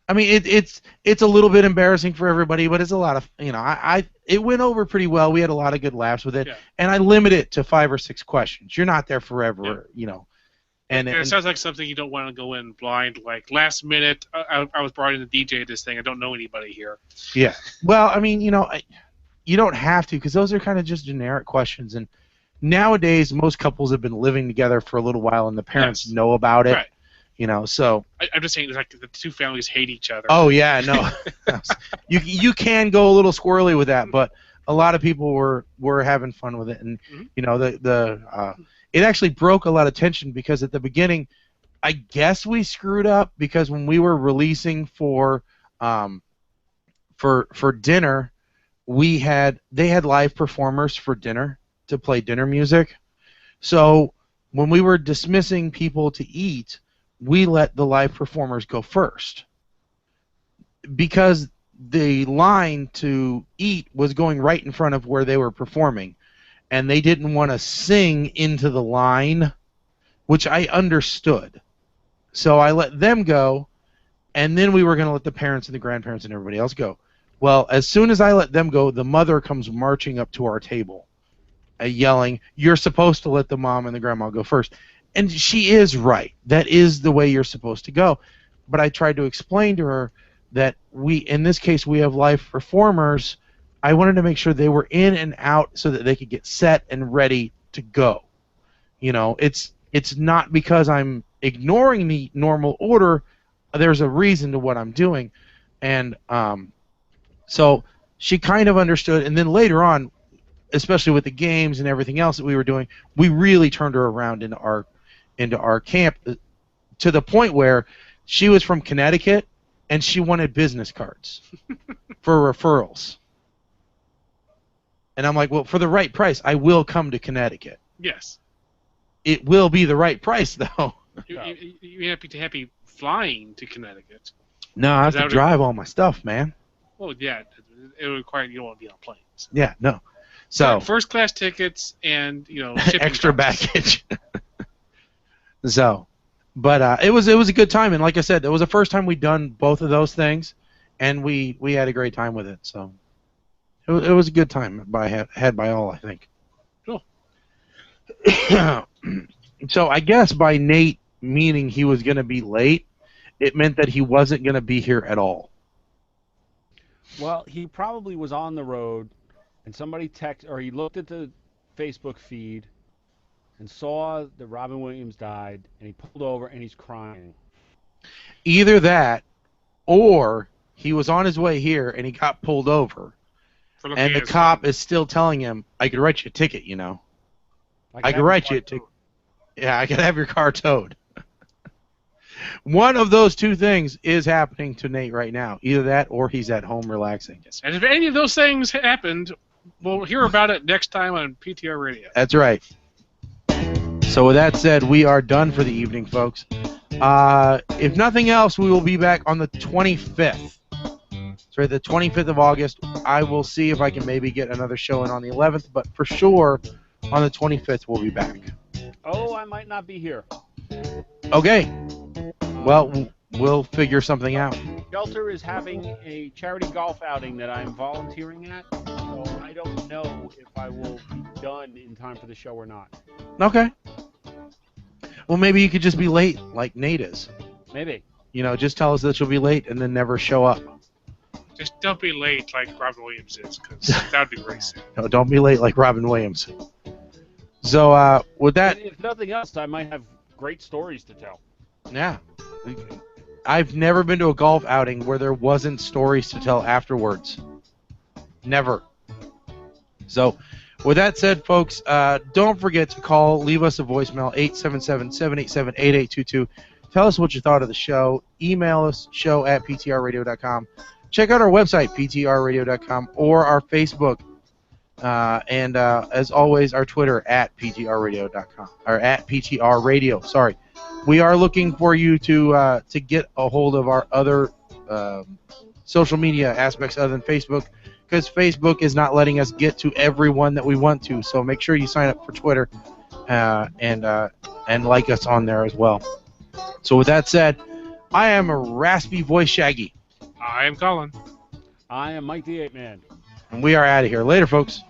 Speaker 7: I mean, it's a little bit embarrassing for everybody, but it's a lot of, you know, it went over pretty well. We had a lot of good laughs with it,
Speaker 8: yeah.
Speaker 7: And I limit it to 5 or 6 questions. You're not there forever,
Speaker 8: yeah.
Speaker 7: You know.
Speaker 8: And it sounds like something you don't want to go in blind, like last minute. I was brought in to DJ this thing. I don't know anybody here.
Speaker 7: Yeah. Well, I mean, you know, you don't have to because those are kind of just generic questions. And nowadays, most couples have been living together for a little while, and the parents know about it.
Speaker 8: Right.
Speaker 7: You know, so
Speaker 8: I'm just saying, like the two families hate each other.
Speaker 7: Oh yeah, no, you can go a little squirrely with that, but a lot of people were having fun with it, and you know it actually broke a lot of tension because at the beginning, I guess we screwed up because when we were releasing for dinner, they had live performers for dinner to play dinner music. So when we were dismissing people to eat, we let the live performers go first because the line to eat was going right in front of where they were performing, and they didn't want to sing into the line, which I understood. So I let them go, and then we were going to let the parents and the grandparents and everybody else go. Well, as soon as I let them go, the mother comes marching up to our table, yelling, "You're supposed to let the mom and the grandma go first." And she is right. That is the way you're supposed to go. But I tried to explain to her that in this case, we have live performers. I wanted to make sure they were in and out so that they could get set and ready to go. You know, it's not because I'm ignoring the normal order. There's a reason to what I'm doing. And so she kind of understood. And then later on, especially with the games and everything else that we were doing, we really turned her around into our camp to the point where she was from Connecticut and she wanted business cards for referrals. And I'm like, well, for the right price, I will come to Connecticut.
Speaker 8: Yes.
Speaker 7: It will be the right price, though.
Speaker 8: You have to be happy flying to Connecticut.
Speaker 7: No, I have to drive all my stuff, man.
Speaker 8: Well, yeah, it would require you don't want to be on planes.
Speaker 7: Yeah, no. So
Speaker 8: first class tickets and shipping
Speaker 7: extra
Speaker 8: costs.
Speaker 7: baggage. So, but it was a good time, and like I said, it was the first time we'd done both of those things, and we had a great time with it. So it was a good time had by all, I think.
Speaker 8: Cool.
Speaker 7: So I guess by Nate meaning he was going to be late, it meant that he wasn't going to be here at all.
Speaker 9: Well, he probably was on the road, and somebody he looked at the Facebook feed and saw that Robin Williams died, and he pulled over and he's crying.
Speaker 7: Either that, or he was on his way here and he got pulled over, and the cop is still telling him, "I could write you a ticket, you know. I could write you a ticket. Yeah, I could have your car towed." One of those two things is happening to Nate right now. Either that or he's at home relaxing.
Speaker 8: And if any of those things happened, we'll hear about it next time on PTR Radio.
Speaker 7: That's right. So with that said, we are done for the evening, folks. If nothing else, we will be back on the 25th. So the 25th of August. I will see if I can maybe get another show in on the 11th, but for sure on the 25th we'll be back.
Speaker 9: Oh, I might not be here.
Speaker 7: Okay. Well, we'll figure something out.
Speaker 9: Shelter is having a charity golf outing that I'm volunteering at, so I don't know if I will be done in time for the show or not.
Speaker 7: Okay. Well, maybe you could just be late like Nate is.
Speaker 9: Maybe.
Speaker 7: You know, just tell us that you'll be late and then never show up.
Speaker 8: Just don't be late like Robin Williams is, because that would be racing.
Speaker 7: No, don't be late like Robin Williams. So, with that...
Speaker 9: If nothing else, I might have great stories to tell.
Speaker 7: Yeah. I've never been to a golf outing where there wasn't stories to tell afterwards. Never. So, with that said, folks, don't forget to leave us a voicemail, 877-787-8822. Tell us what you thought of the show. Email us, show@ptrradio.com. Check out our website, ptrradio.com, or our Facebook. And as always, our Twitter, @ptrradio.com, or @ptrradio, sorry. We are looking for you to get a hold of our other social media aspects other than Facebook, because Facebook is not letting us get to everyone that we want to. So make sure you sign up for Twitter and like us on there as well. So with that said, I am a raspy voice Shaggy.
Speaker 8: I am Colin.
Speaker 9: I am Mike the Ape Man.
Speaker 7: And we are out of here. Later, folks.